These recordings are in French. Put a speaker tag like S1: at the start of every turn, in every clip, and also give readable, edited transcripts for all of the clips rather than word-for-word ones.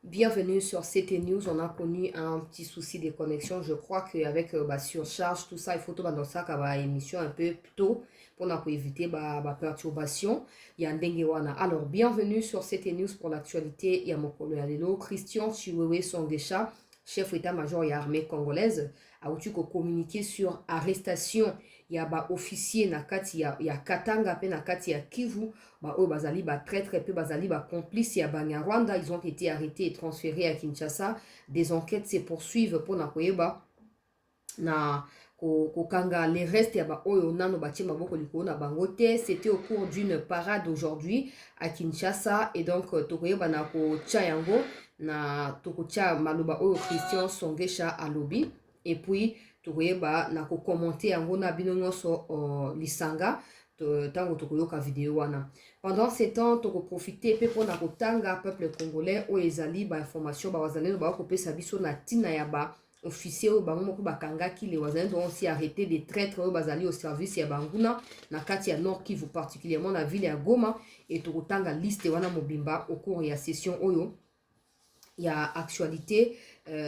S1: Bienvenue sur CT News. On a connu un petit souci de connexion. Je crois qu'avec surcharge, tout ça, il faut tout dans ça qu'à émission un peu plus tôt pour éviter perturbation. Il y a un dengue wana. Alors, bienvenue sur CT News pour l'actualité. Il y a mon collègue Christian Chiwewe Songesha, chef état-major et armée congolaise, a communiqué sur arrestation. Il y a officier nakati ya Katanga pe nakati ya Kivu. Bazali traître peu bazali complice ya Banyarwanda, ils ont été arrêtés et transférés à Kinshasa. Des enquêtes se poursuivent pour nakoyeba na kokanga les restes ya oyo nano batie maboko likolo na bango te. C'était au cours d'une parade aujourd'hui à Kinshasa et donc tokoyeba na kotia yango na tokotia maloba oyo Christian Songesha alobi et puis tokoyeba na ko commenter yango na bino nyonso lisanga tango tokoyoka vidéo wana. Pendant ces temps toko profiter pe pona kotanga peuple congolais o ezali ba information ba wazalendo ba kopesa biso na tina ya ba officier o bango moko bakangaki les wazalendo ont aussi arrêté des traîtres o bazali au service ya banguna na kati ya Nord Kivu, particulièrement na ville ya Goma, et tokotanga liste wana mobimba au cours ya session oyo. Il y a actualité,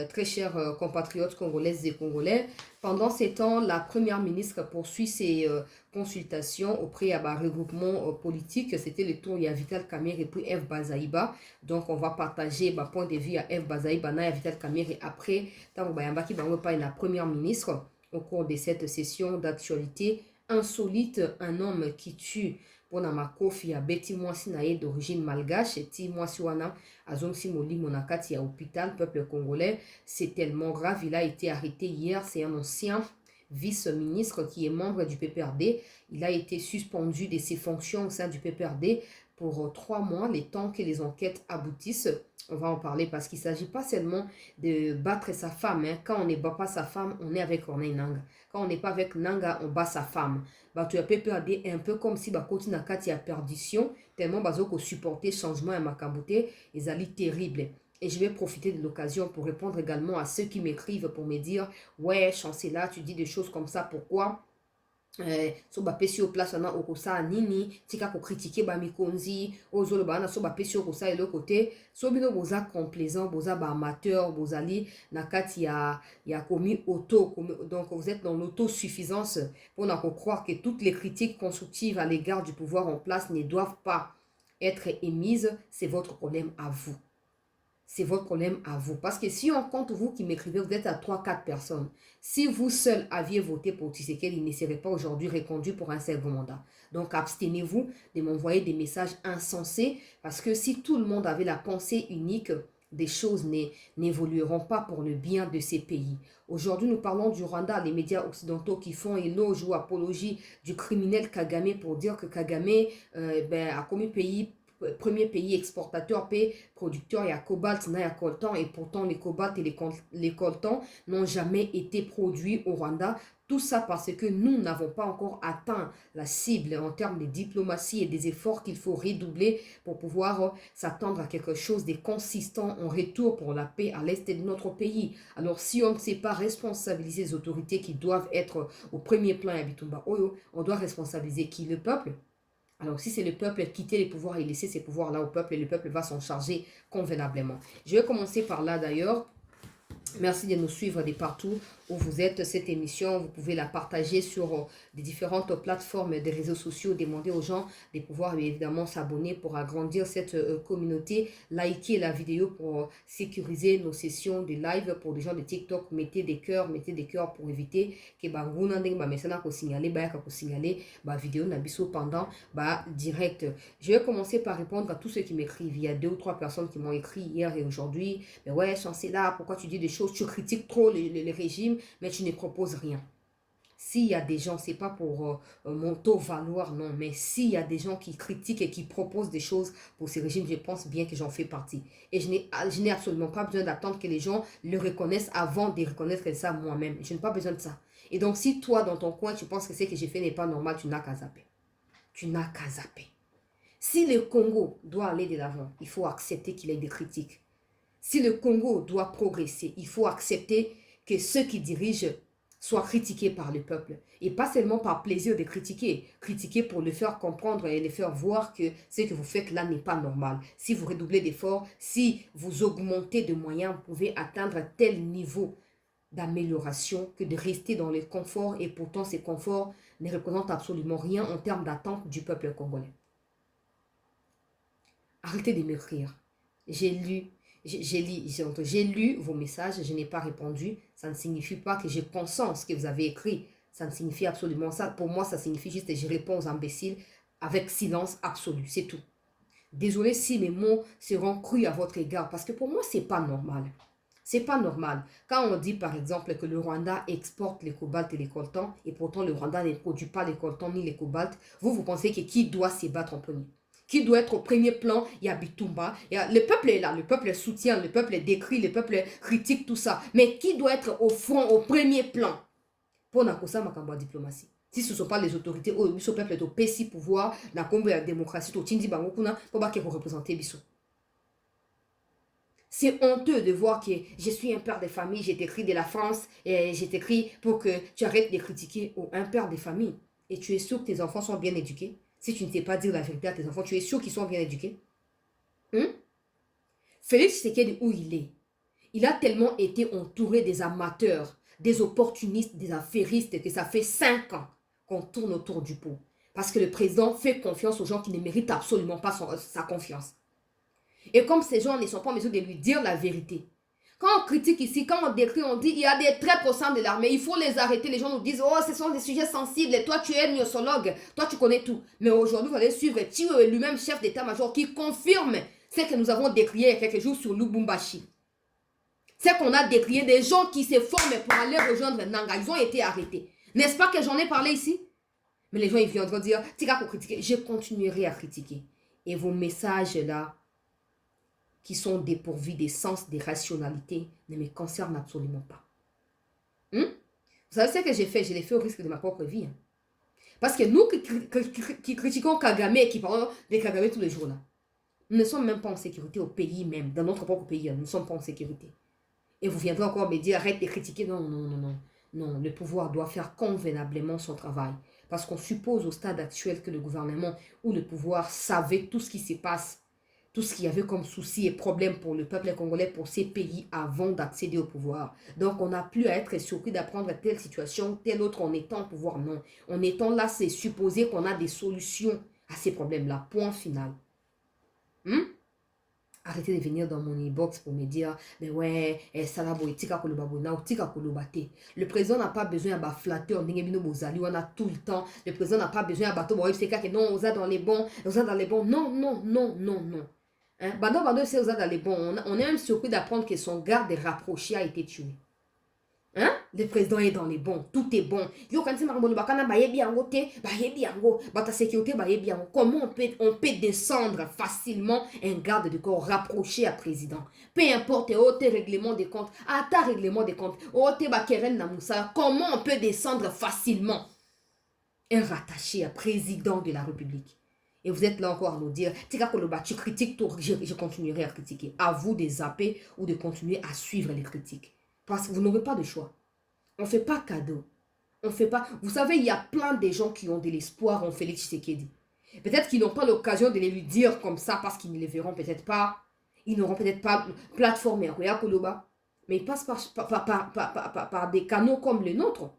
S1: très chers compatriotes congolaises et congolais. Pendant ces temps, la première ministre poursuit ses consultations auprès d'un regroupement politique. C'était le tour, il y a Vital Kamerhe et puis F. Bazaïba. Donc, on va partager le point de vue à F. Bazaïba et Vital Kamerhe après, tant que la première ministre au cours de cette session d'actualité insolite. Un homme qui tue pona makofi ya beti mwasi na ye d'origine malgache ti mwasi wana azongsi molimo na kati ya hôpital. Peuple congolais, c'est tellement grave. Il a été arrêté hier. C'est un ancien vice-ministre qui est membre du PPRD. Il a été suspendu de ses fonctions au sein du PPRD pour 3 mois, le temps que les enquêtes aboutissent. On va en parler parce qu'il ne s'agit pas seulement de battre sa femme. Quand on ne bat pas sa femme, on est avec Corneille Nanga. Quand on n'est pas avec Nanga, on bat sa femme. Tu as PPRD un peu comme si continue à y a perdition, tellement qu'on supporter changement et makamboute, ils allaient terrible. Et je vais profiter de l'occasion pour répondre également à ceux qui m'écrivent pour me dire ouais, chancela, tu dis des choses comme ça, pourquoi so bapesi au place na okosa nini tika ko critiquer ba mikonzi ozolo bana so bapesi okosa et le côté so bino boza complaisant boza ba amateur bozali na kati ya komi auto donc vous êtes dans l'autosuffisance pour na croire que toutes les critiques constructives à l'égard du pouvoir en place ne doivent pas être émises. C'est votre problème à vous. C'est votre problème à vous. Parce que si on compte vous qui m'écrivez, vous êtes à 3-4 personnes. Si vous seul aviez voté pour Tshisekedi, il ne serait pas aujourd'hui reconduit pour un second mandat. Donc abstenez-vous de m'envoyer des messages insensés. Parce que si tout le monde avait la pensée unique, des choses n'évolueront pas pour le bien de ces pays. Aujourd'hui, nous parlons du Rwanda, les médias occidentaux qui font éloge ou apologie du criminel Kagame pour dire que Kagame a commis premier pays exportateur, pays producteur, il y a cobalt, il y a coltan, et pourtant les cobalt et les coltans n'ont jamais été produits au Rwanda. Tout ça parce que nous n'avons pas encore atteint la cible en termes de diplomatie et des efforts qu'il faut redoubler pour pouvoir s'attendre à quelque chose de consistant en retour pour la paix à l'est de notre pays. Alors si on ne sait pas responsabiliser les autorités qui doivent être au premier plan à Bitumba Oyo, on doit responsabiliser qui? Le peuple. Alors, si c'est le peuple, quitter les pouvoirs et laisser ces pouvoirs-là au peuple, et le peuple va s'en charger convenablement. Je vais commencer par là d'ailleurs. Merci de nous suivre de partout où vous êtes. Cette émission, vous pouvez la partager sur des différentes plateformes des réseaux sociaux. Demander aux gens de pouvoir évidemment s'abonner pour agrandir cette communauté. Likez la vidéo pour sécuriser nos sessions de live. Pour des gens de TikTok, mettez des cœurs pour éviter que banguna ndenge ba mesana ko signaler ba vidéo na biso pendant direct. Je vais commencer par répondre à tous ceux qui m'écrivent. Il y a 2 ou 3 personnes qui m'ont écrit hier et aujourd'hui. Mais ouais, Chancela, pourquoi tu dis des choses, tu critiques trop les régimes, mais tu ne proposes rien. S'il y a des gens, c'est pas pour mon taux valoir, non, mais s'il y a des gens qui critiquent et qui proposent des choses pour ces régimes, je pense bien que j'en fais partie. Et je n'ai absolument pas besoin d'attendre que les gens le reconnaissent avant de reconnaître ça moi-même. Je n'ai pas besoin de ça. Et donc, si toi, dans ton coin, tu penses que ce que j'ai fait n'est pas normal, tu n'as qu'à zapper. Tu n'as qu'à zapper. Si le Congo doit aller de l'avant, il faut accepter qu'il y ait des critiques. Si le Congo doit progresser, il faut accepter que ceux qui dirigent soit critiqué par le peuple. Et pas seulement par plaisir de critiquer. Critiquer pour le faire comprendre et le faire voir que ce que vous faites là n'est pas normal. Si vous redoublez d'efforts, si vous augmentez de moyens, vous pouvez atteindre tel niveau d'amélioration que de rester dans le confort. Et pourtant, ces conforts ne représentent absolument rien en termes d'attente du peuple congolais. Arrêtez de m'écrire. J'ai lu vos messages, je n'ai pas répondu. Ça ne signifie pas que j'ai conscience que vous avez écrit. Ça ne signifie absolument ça. Pour moi, ça signifie juste que je réponds aux imbéciles avec silence absolu. C'est tout. Désolé si mes mots seront crus à votre égard, parce que pour moi, c'est pas normal. C'est pas normal. Quand on dit, par exemple, que le Rwanda exporte les cobalt et les coltans, et pourtant le Rwanda ne produit pas les coltans ni les cobalt, vous pensez que qui doit se battre en premier? Qui doit être au premier plan? Il y a Bitumba. Le peuple est là, le peuple soutient, le peuple décrit, le peuple critique tout ça. Mais qui doit être au front, au premier plan? Pour Nakosa Makamba diplomatie. Si ce ne sont pas les autorités, le peuple est au PC pouvoir, la démocratie, au Tindi Bangokuna, pour pas qu'ils représenter Bissou. C'est honteux de voir que je suis un père de famille, j'ai écrit de la France, et j'ai écrit pour que tu arrêtes de critiquer un père de famille. Et tu es sûr que tes enfants sont bien éduqués? Si tu ne sais pas dire la vérité à tes enfants, tu es sûr qu'ils sont bien éduqués? Félix Tshisekedi, où il a tellement été entouré des amateurs, des opportunistes, des affairistes, que ça fait 5 ans qu'on tourne autour du pot. Parce que le président fait confiance aux gens qui ne méritent absolument pas sa confiance. Et comme ces gens ne sont pas en mesure de lui dire la vérité, quand on critique ici, quand on décrit, on dit il y a des traîtres au sein de l'armée, il faut les arrêter. Les gens nous disent oh, ce sont des sujets sensibles, et toi tu es myosologue, toi tu connais tout. Mais aujourd'hui, vous allez suivre Tio, lui-même chef d'état-major, qui confirme ce que nous avons décrié il y a quelques jours sur Lubumbashi. C'est qu'on a décrié des gens qui se forment pour aller rejoindre Nanga. Ils ont été arrêtés. N'est-ce pas que j'en ai parlé ici? Mais les gens ils viendront dire Tika pour critiquer. Je continuerai à critiquer. Et vos messages là, qui sont dépourvus des sens, des rationalités, ne me concernent absolument pas. Vous savez ce que j'ai fait? Je l'ai fait au risque de ma propre vie. Parce que nous qui critiquons Kagame et qui parlons de Kagame tous les jours là, nous ne sommes même pas en sécurité au pays même, dans notre propre pays, nous ne sommes pas en sécurité. Et vous viendrez encore me dire, arrête de critiquer. Non, non, non, non. Non, le pouvoir doit faire convenablement son travail. Parce qu'on suppose au stade actuel que le gouvernement ou le pouvoir savait tout ce qui se passe, tout ce qu'il y avait comme soucis et problèmes pour le peuple congolais, pour ces pays avant d'accéder au pouvoir. Donc, on n'a plus à être surpris d'apprendre telle situation, telle autre en étant au pouvoir. Non. En étant là, c'est supposer qu'on a des solutions à ces problèmes-là. Point final. Arrêtez de venir dans mon inbox pour me dire, mais ouais, le président n'a pas besoin de flatter, on a tout le temps. Le président n'a pas besoin de bateau, non, on a dans les bons, on a dans les bons. Non, non, non, non, non. Bando, c'est dans les bons. On est même surpris d'apprendre que son garde rapproché a été tué. Le président est dans les bons, tout est bon. Comment on peut descendre facilement un garde de corps rapproché à président? Peu importe, règlement des comptes, règlement des comptes, comment on peut descendre facilement un rattaché à président de la République? Et vous êtes là encore à nous dire, tu critiques, je continuerai à critiquer. À vous de zapper ou de continuer à suivre les critiques. Parce que vous n'aurez pas de choix. On ne fait pas cadeau. On fait pas... Vous savez, il y a plein de gens qui ont de l'espoir en Félix Tshisekedi. Peut-être qu'ils n'ont pas l'occasion de les lui dire comme ça parce qu'ils ne les verront peut-être pas. Ils n'auront peut-être pas plateforme mais ils passent par des canaux comme le nôtre.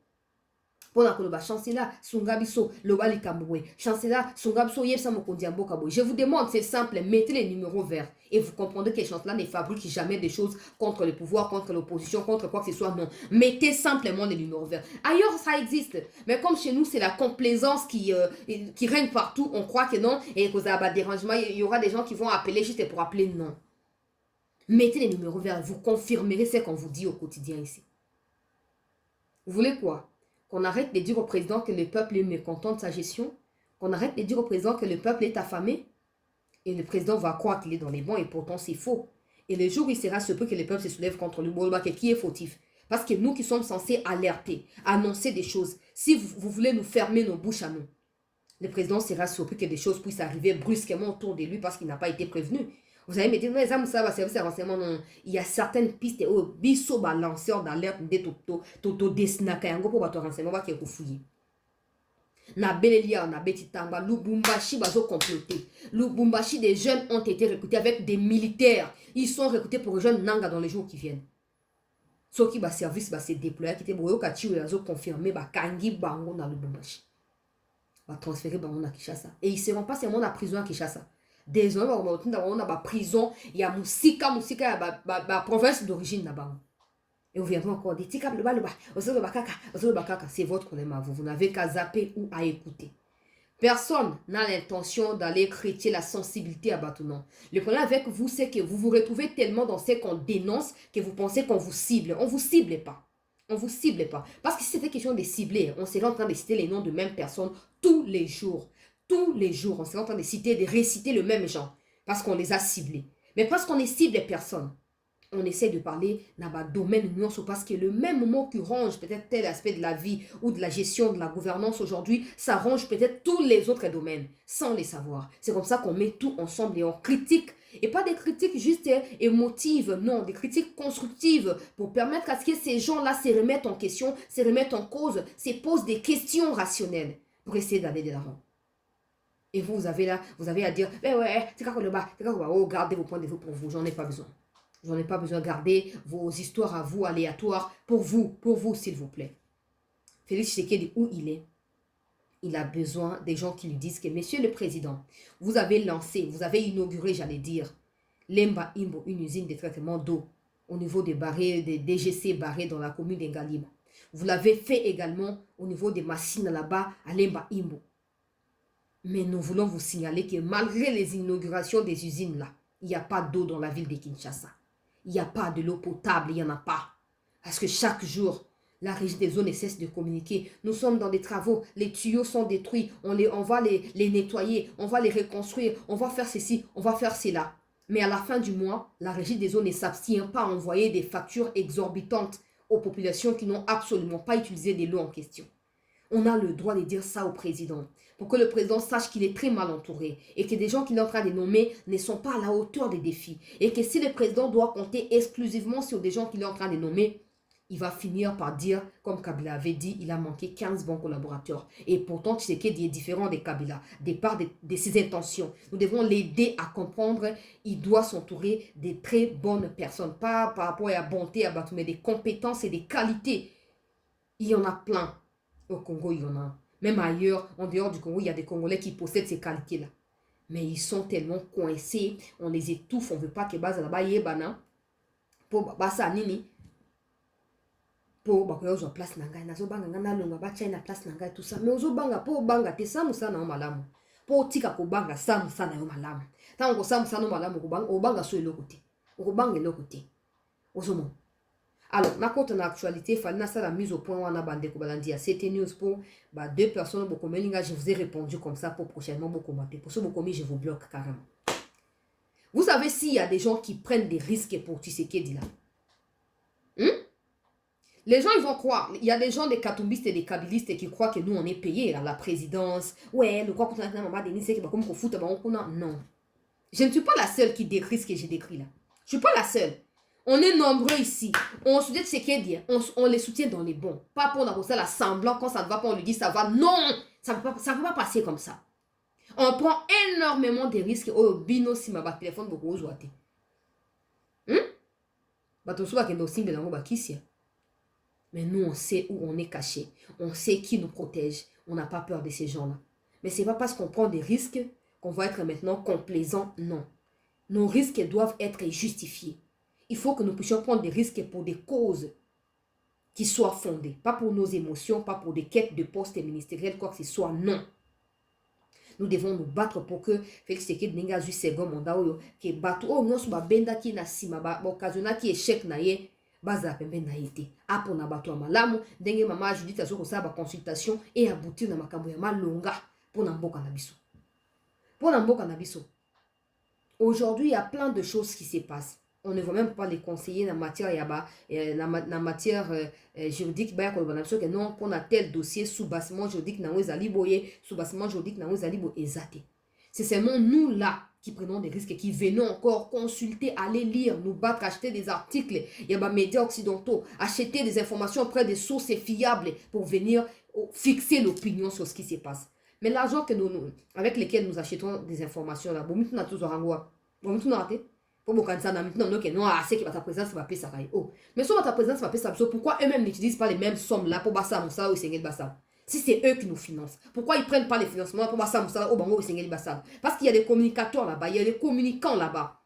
S1: Chancela, Sungabiso, Lobali Kamboué. Chancela, Sungabiso, Yepsamokondiambo Kaboué. Je vous demande, c'est simple, mettez les numéros verts. Et vous comprendrez que les chancela ne fabriquent jamais des choses contre le pouvoir, contre l'opposition, contre quoi que ce soit. Non. Mettez simplement les numéros verts. Ailleurs, ça existe. Mais comme chez nous, c'est la complaisance qui règne partout, on croit que non. Et que ça va dérangement, il y aura des gens qui vont appeler juste pour appeler non. Mettez les numéros verts. Vous confirmerez ce qu'on vous dit au quotidien ici. Vous voulez quoi? Qu'on arrête de dire au président que le peuple est mécontent de sa gestion, qu'on arrête de dire au président que le peuple est affamé, et le président va croire qu'il est dans les bons, et pourtant c'est faux. Et le jour où il sera surpris que le peuple se soulève contre le Bolobake, qui est fautif? Parce que nous qui sommes censés alerter, annoncer des choses, si vous voulez nous fermer nos bouches à nous, le président sera surpris que des choses puissent arriver brusquement autour de lui parce qu'il n'a pas été prévenu. Vous allez me dire, non, les âmes, ça va servir ces renseignements. Non, il y a certaines pistes, oh, biso, lanceur d'alerte, de toto, dessinaka, yango, pour votre renseignement, va qu'il faut fouiller. Na Belelia, na Betitamba, Lubumbashi, bazo comploté. Lubumbashi, des jeunes ont été recrutés avec des militaires. Ils sont recrutés pour rejoindre Nanga dans les jours qui viennent. Ceux qui va service va se déployer, qui étaient boyo kati ou yazo confirmé, ba kangi bango na Lubumbashi. Va transférer bango na Kinshasa. Et ils seront pas seulement en prison à Kinshasa. Désormais, on a ba prison, il y a Musika, ba province d'origine là-bas. Et on viendra encore dire, c'est votre problème à vous. Vous n'avez qu'à zapper ou à écouter. Personne n'a l'intention d'aller critiquer la sensibilité à Batounan. Le problème avec vous, c'est que vous vous retrouvez tellement dans ce qu'on dénonce que vous pensez qu'on vous cible. On ne vous cible pas. On ne vous cible pas. Parce que si c'était question de cibler, on serait en train de citer les noms de mêmes personnes tous les jours. Tous les jours, on serait en train de citer, de réciter le même genre. Parce qu'on les a ciblés. Mais parce qu'on ne cible personne, on essaie de parler dans le domaine nuance parce que le même mot qui ronge peut-être tel aspect de la vie ou de la gestion de la gouvernance aujourd'hui, ça ronge peut-être tous les autres domaines sans les savoir. C'est comme ça qu'on met tout ensemble et on critique. Et pas des critiques juste émotives, non, des critiques constructives pour permettre à ce que ces gens-là se remettent en question, se remettent en cause, se posent des questions rationnelles pour essayer d'aller de l'avant. Et vous avez à dire, c'est quoi le bas, oh, gardez vos points de vue pour vous, j'en ai pas besoin. J'en ai pas besoin de garder vos histoires à vous, aléatoires, pour vous, s'il vous plaît. Félix Tshisekedi, où il est, il a besoin des gens qui lui disent que, Monsieur le Président, vous avez lancé, vous avez inauguré, j'allais dire, Lemba Imbo, une usine de traitement d'eau au niveau des barrés, des DGC barrés dans la commune d'Engalima. Vous l'avez fait également au niveau des machines là-bas à Lemba Imbo. Mais nous voulons vous signaler que malgré les inaugurations des usines là, il n'y a pas d'eau dans la ville de Kinshasa. Il n'y a pas de l'eau potable, il n'y en a pas. Parce que chaque jour, la régie des eaux ne cesse de communiquer. Nous sommes dans des travaux, les tuyaux sont détruits, on va les nettoyer, on va les reconstruire, on va faire ceci, on va faire cela. Mais à la fin du mois, la régie des eaux ne s'abstient pas à envoyer des factures exorbitantes aux populations qui n'ont absolument pas utilisé de l'eau en question. On a le droit de dire ça au président, pour que le président sache qu'il est très mal entouré et que des gens qu'il est en train de nommer ne sont pas à la hauteur des défis. Et que si le président doit compter exclusivement sur des gens qu'il est en train de nommer, il va finir par dire, comme Kabila avait dit, il a manqué 15 bons collaborateurs. Et pourtant, Tshisekedi est différent de Kabila, de part de ses intentions. Nous devons l'aider à comprendre, il doit s'entourer de très bonnes personnes. Pas par rapport à la bonté, à Batou, mais des compétences et des qualités. Il y en a plein. Au Congo, il y en a. Même ailleurs, en dehors du Congo, il y a des Congolais qui possèdent ces qualités-là. Mais ils sont tellement coincés, on les étouffe, on ne veut pas que base là-bas yebana. Pour basa nini. Pour bakoyo zo place nanga, nazo banga ngana longa ba China place nanga tout ça. Mais ozo banga pour banga te samu sana malamu. Pour tika ko banga samu sana yo malamu. Tango samu sana malamu ko banga o banga so eloko te. O banga eloko te. Ozo mo. Alors, na compte en actualité, il fallait la mise au point où on a bandé Kobalandia. C'était news pour deux personnes, beaucoup melinga, je vous ai répondu comme ça pour prochainement beaucoup mater. Pour ce beaucoup je vous bloque carrément. Vous savez s'il y a des gens qui prennent des risques pour Tshisekedi là. Les gens, ils vont croire. Il y a des gens, des katumbistes et des kabilistes qui croient que nous, on est payés à la présidence. Ouais, le quoi qu'on a maman Denis, c'est comme qu'on fout, non. Je ne suis pas la seule qui décrit ce que j'ai décrit là. Je ne suis pas la seule. On est nombreux ici. On soutient ce qu'il dit. On les soutient dans les bons. Pas pour avoir ça la semblant. Quand ça ne va pas, on lui dit ça va. Non, ça ne peut pas passer comme ça. On prend énormément de risques. Oh, bino si ma téléphone beaucoup aujourd'hui. Mais nous, on sait où on est caché. On sait qui nous protège. On n'a pas peur de ces gens-là. Mais ce n'est pas parce qu'on prend des risques qu'on va être maintenant complaisant. Non. Nos risques doivent être justifiés. Il faut que nous puissions prendre des risques pour des causes qui soient fondées. Pas pour nos émotions, pas pour des quêtes de postes ministériels, quoi que ce soit. Non. Nous devons nous battre pour que Félix Tshisekedi n'inga zu second mandat que batu o nyonso ba benda ki na sima ba occasionna ki échec na ye baza pembe na été. Apo na batu malamu ndenge mama Judith azo kosa ba consultation et aboutir na makambo ya malonga pour na mboka na biso. Pour na mboka na biso. Aujourd'hui, il y a plein de choses qui se passent. On ne va même pas les conseiller dans la matière juridique. Non, pour un tel dossier, sous-bassement juridique, sous-bassement juridique, C'est seulement nous là qui prenons des risques et qui venons encore consulter, aller lire, nous battre, acheter des articles, il y a des médias occidentaux, acheter des informations auprès des sources fiables pour venir fixer l'opinion sur ce qui se passe. Mais l'argent que avec lequel nous achetons des informations là, bon, nous tous rangwa, bon, nous raté. Pour beaucoup ça maintenant non que non, c'est que ta présence va payer ça. Oh, mais sur ta présence va payer ça. Pourquoi eux-mêmes n'utilisent pas les mêmes sommes là pour basser Moussa ou Sengel Bassam? Si c'est eux qui nous financent, pourquoi ils ne prennent pas les financements pour basser Moussa ou Bango ou Sengel Bassam? Parce qu'il y a des communicateurs là-bas, il y a des communicants là-bas.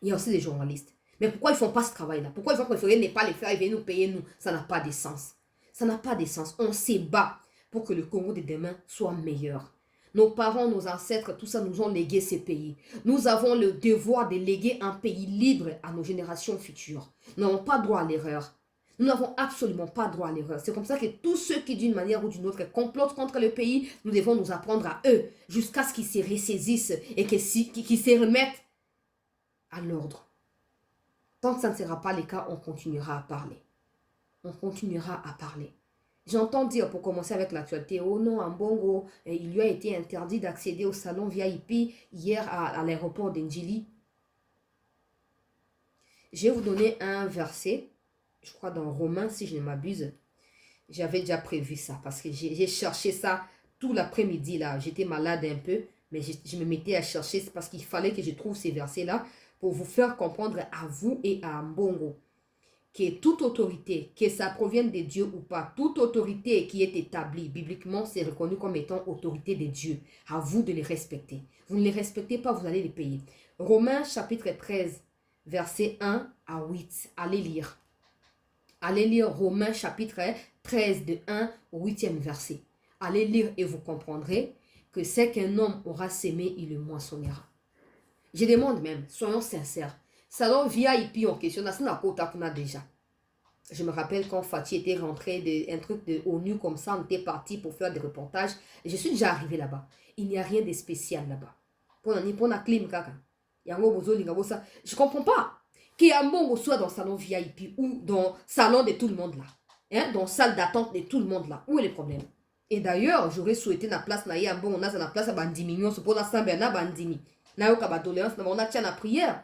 S1: Il y a aussi des journalistes. Mais pourquoi ils ne font pas ce travail-là? Pourquoi ils vont préférer ne pas les faire et venir nous payer nous? Ça n'a pas de sens. Ça n'a pas de sens. On se bat pour que le Congo de demain soit meilleur. Nos parents, nos ancêtres, tout ça nous ont légué ces pays. Nous avons le devoir de léguer un pays libre à nos générations futures. Nous n'avons pas droit à l'erreur. Nous n'avons absolument pas droit à l'erreur. C'est comme ça que tous ceux qui, d'une manière ou d'une autre, complotent contre le pays, nous devons nous apprendre à eux jusqu'à ce qu'ils se ressaisissent et qu'ils se remettent à l'ordre. Tant que ça ne sera pas le cas, on continuera à parler. On continuera à parler. J'entends dire, pour commencer avec l'actualité, oh non, en Bongo, il lui a été interdit d'accéder au salon VIP hier à l'aéroport d'Ndjili. Je vais vous donner un verset, je crois dans Romains, si je ne m'abuse. J'avais déjà prévu ça, parce que j'ai cherché ça tout l'après-midi, là. J'étais malade un peu, mais je me mettais à chercher, parce qu'il fallait que je trouve ces versets-là pour vous faire comprendre à vous et à Mbongo que toute autorité, que ça provienne de Dieu ou pas, toute autorité qui est établie bibliquement, c'est reconnu comme étant autorité de Dieu. À vous de les respecter. Vous ne les respectez pas, vous allez les payer. Romains chapitre 13, versets 1 à 8. Allez lire. Allez lire Romains chapitre 13, de 1 au 8e verset. Allez lire et vous comprendrez que c'est qu'un homme aura sémé, il le moissonnera. Je demande même, soyons sincères, salon VIP en question, déjà. Je me rappelle quand Fatih était rentré un truc de ONU comme ça, on était parti pour faire des reportages. Et je suis déjà arrivé là-bas. Il n'y a rien de spécial là-bas. Pour la clim, je ne comprends pas. Qu'il y a un bon soit dans le salon VIP ou dans le salon de tout le monde là. Hein? Dans la salle d'attente de tout le monde là. Où est le problème? Et d'ailleurs, j'aurais souhaité la place, on a la place à Bandimi, on se pose à Saint-Bernard Bandimi. Na yo kabadoléance, on a tient la prière.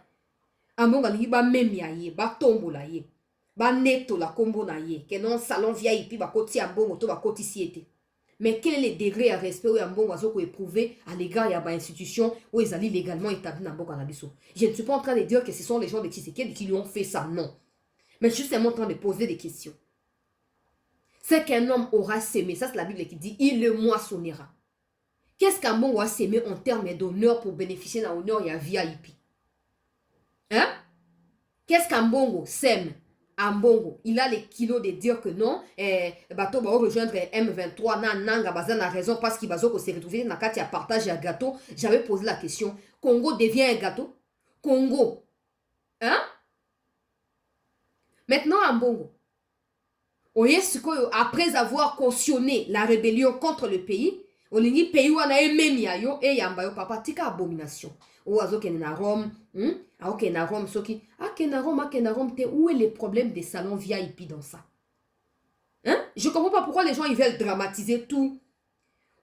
S1: Ambongo ali ba memi aye, ba tombo la ye, ba neto la kombo na ye, que non salon VIP ba koti ambongo to ba koti siete. Mais quel est le degré à respect où ambongo azoko éprouvé à l'égard ya ba institution où ils allaient légalement établis dans Mbongo na biso? Je ne suis pas en train de dire que ce sont les gens de Tshisekedi qui lui ont fait ça, non. Mais je suis seulement en train de poser des questions. C'est qu'un homme aura sémé, ça c'est la Bible qui dit, il le moissonnera. Qu'est-ce qu'un bon a sémé en termes d'honneur pour bénéficier d'un honneur il y a VIP? Hein? Qu'est-ce qu'un bongo sème? Un bongo, il a les kilos de dire que non, bateau va rejoindre M23, nanga bazan a raison parce qu'il va se retrouver dans le partage un gâteau. J'avais posé la question, Congo devient un gâteau? Congo, hein? Maintenant un bongo. Après avoir cautionné la rébellion contre le pays, on dit pays où on a aimé yo et yamba yo papa tika abomination. Ou azo na Rome, na Rome soki, na Rome te où est le problème des salons VIP dans ça? Hein? Je comprends pas pourquoi les gens ils veulent dramatiser tout.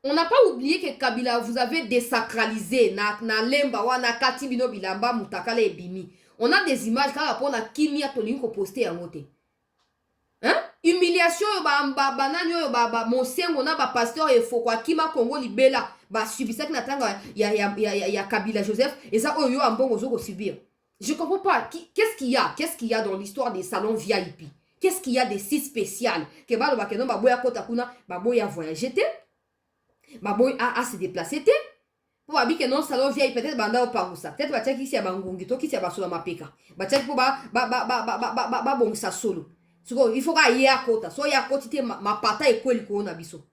S1: On n'a pas oublié que Kabila vous avez désacralisé na lemba wana kati bino bilamba mutakale ebimi. On a des images quand rapport na kimia tolingo posté en moté. Hein? Humiliation bananyo monsengo na ba pasteur e foko akima Congo libela ba subisa ki na tanga ya Kabila Joseph et ça oyo ambongo zo subir. Je comprends pas qu'est-ce qu'il y a dans l'histoire des salons VIP? Qu'est-ce qu'il y a de si spécial que ba ba kenon ba boya kota kuna ba boya voyager te ba boya a se déplacer te pour ba bi kenon salon VIP peut-être banda au parusa peut-être ba tchaki si ya bangungi to ki si ya ba sola mapeka ba tchaki pour ba bongisa solo. Il faut qu'il y ait à côté. Soit il y a à côté, ma pata et quoi le biso.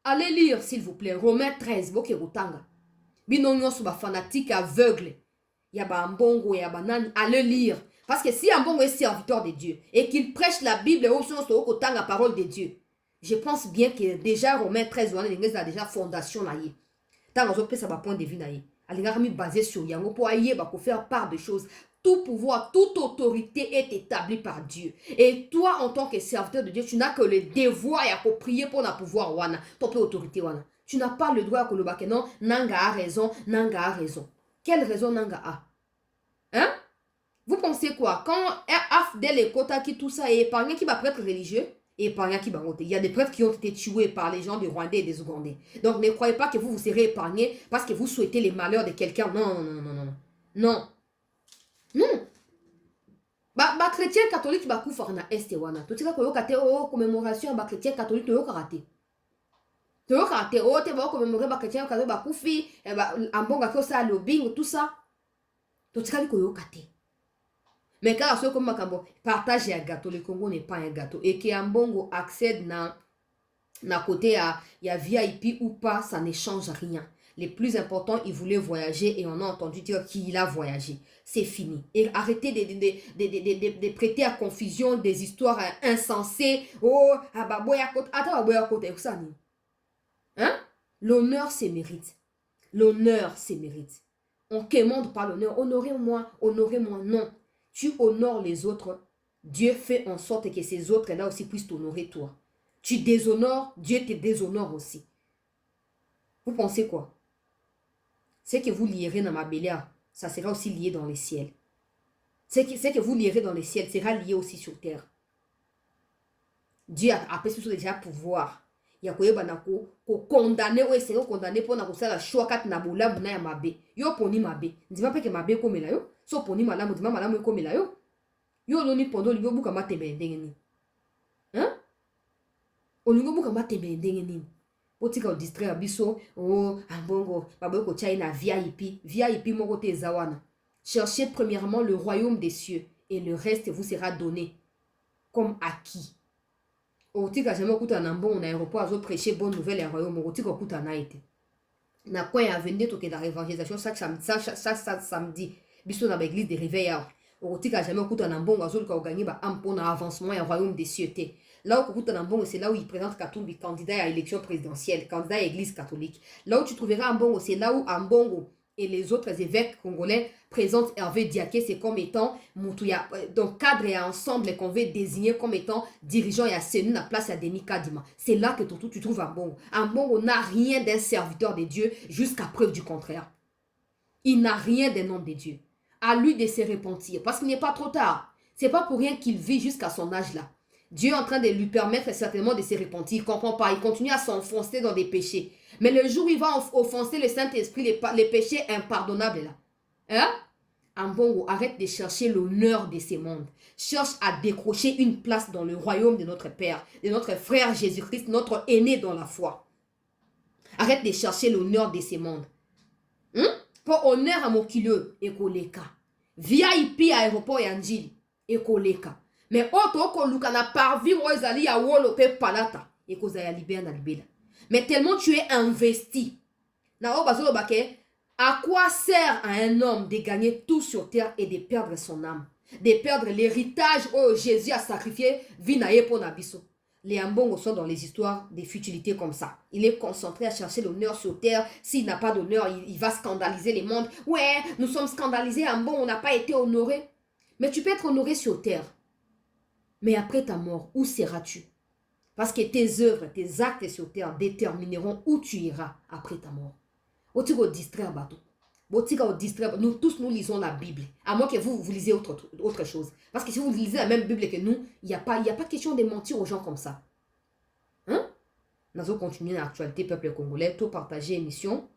S1: Allez lire, s'il vous plaît. Romains 13, boke rotanga. Binonyo sur ba fanatique aveugle. Il y a ba mbongo, il y a ba nani. Allez lire. Parce que si un mbongo est serviteur de Dieu et qu'il prêche la Bible et aussi on se la parole de Dieu, je pense bien que déjà Romains 13, on a déjà fondation là. Tant on peut ça point de vue là. Elle est basée sur yango pour aller pour faire part de choses. Tout pouvoir, toute autorité est établie par Dieu. Et toi, en tant que serviteur de Dieu, tu n'as que le devoir et à prier pour la pouvoir wana, ton peu autorité wana. Tu n'as pas le droit à Kolobake. Non, Nanga a raison, Nanga a raison. Quelle raison Nanga a? Hein? Vous pensez quoi? Quand Afdel et Kota qui tout ça est épargné, qui va prêtre religieux? Et épargné qui va voter. Il y a des prêtres qui ont été tués par les gens du Rwandais et des Ougandais. Donc ne croyez pas que vous serez épargné parce que vous souhaitez les malheurs de quelqu'un. Non, non, non, non, non. Non. Non. Ba chrétien catholique ba kufa na este wana. To tika koyo kate o commémoration ba chrétien catholique to yo karate. To yo karate o te ba commémorer ba chrétien catholique ba kufi e ba ambonga ko sa lobbying tout ça. To tika koyo kate. Mais quand ceux comme Makambo partage un gâteau, le Congo n'est pas un gâteau et que Ambongo accède na côté à y a VIP ou pas, ça ne change rien. Le plus important, il voulait voyager et on a entendu dire qu'il a voyagé. C'est fini. Et arrêtez de prêter à confusion des histoires insensées. Oh, ah bah, boya côté, attends, boya côté, ça ni. Hein? L'honneur, c'est mérite. L'honneur, c'est mérite. On commande pas l'honneur. Honorez-moi, honorez-moi. Non. Tu honores les autres. Dieu fait en sorte que ces autres-là aussi puissent t'honorer toi. Tu déshonores, Dieu te déshonore aussi. Vous pensez quoi? C'est que vous lierez dans ma bélia, ça sera aussi lié dans les ciels. C'est que vous lierez dans les ciels, sera lié aussi sur terre. Dieu a déjà pouvoir. Il y a quoi condamner ou essayer de condamner pour nous faire la choix kat na bola muna ya mabe. Yo poni mabe. Ndima pe ke mabe comme la yo. So poni malamu ndima malamu comme la yo. Yo loni pondo ligo buka matebe ndengeni. Hein? Olingo buka matebe ndengeni. Otika o distraire biso oh ambongo babo ko China VIP VIP moko te zawana. Cherchez premièrement le royaume des cieux et le reste vous sera donné comme acquis. Otika jamais okuta na mbongo na aéroport azo prêcher bonne nouvelle ya royaume otika okuta na été. Na quoi ya venir toke dans l'évangélisation chaque samedi biso na l'église de réveil. Otika jamais okuta na mbongo azo ka gagner ba am pour avancement ya royaume des cieux te. Là où c'est là où il présente Katumbi, candidat à l'élection présidentielle, candidat à l'église catholique. Là où tu trouveras Ambongo, c'est là où Ambongo et les autres évêques congolais présentent Hervé Diaké, c'est comme étant Moutouya. Donc, cadre et ensemble qu'on veut désigner comme étant dirigeant et asséné la place à Denis Kadima. C'est là que tu trouves Ambongo. Ambongo n'a rien d'un serviteur de Dieu jusqu'à preuve du contraire. Il n'a rien d'un homme de Dieu. À lui de se repentir parce qu'il n'est pas trop tard. C'est pas pour rien qu'il vit jusqu'à son âge là. Dieu est en train de lui permettre certainement de se repentir. Il ne comprend pas. Il continue à s'enfoncer dans des péchés. Mais le jour où il va offenser le Saint-Esprit, les péchés impardonnables là. Hein? Ambongo, arrête de chercher l'honneur de ces mondes. Cherche à décrocher une place dans le royaume de notre Père, de notre frère Jésus-Christ, notre aîné dans la foi. Arrête de chercher l'honneur de ces mondes. Pour honneur à Mokileux, Ekoleka. VIP à aéroport Yanjil, Ekoleka. Mais autre que Luka n'a pas vu Rosalie à Wolo pe palata et que ça y a libéré na libéla. Mais tellement tu es investi. Na obazolo bake, à quoi sert à un homme de gagner tout sur terre et de perdre son âme, de perdre l'héritage où Jésus a sacrifié vinaye pour nabiso. Les Ambongo sont dans les histoires des futilités comme ça. Il est concentré à chercher l'honneur sur terre. S'il n'a pas d'honneur, il va scandaliser les mondes. Ouais, nous sommes scandalisés, Ambongo, on n'a pas été honoré. Mais tu peux être honoré sur terre. Mais après ta mort, où seras-tu? Parce que tes œuvres, tes actes sur terre détermineront où tu iras après ta mort. Otigo distraire bateau. Otigo distraire. Nous tous, nous lisons la Bible. À moins que vous lisez autre chose. Parce que si vous lisez la même Bible que nous, il n'y a pas question de mentir aux gens comme ça. Hein? Nous allons continuer l'actualité peuple congolais. Tout partager émission.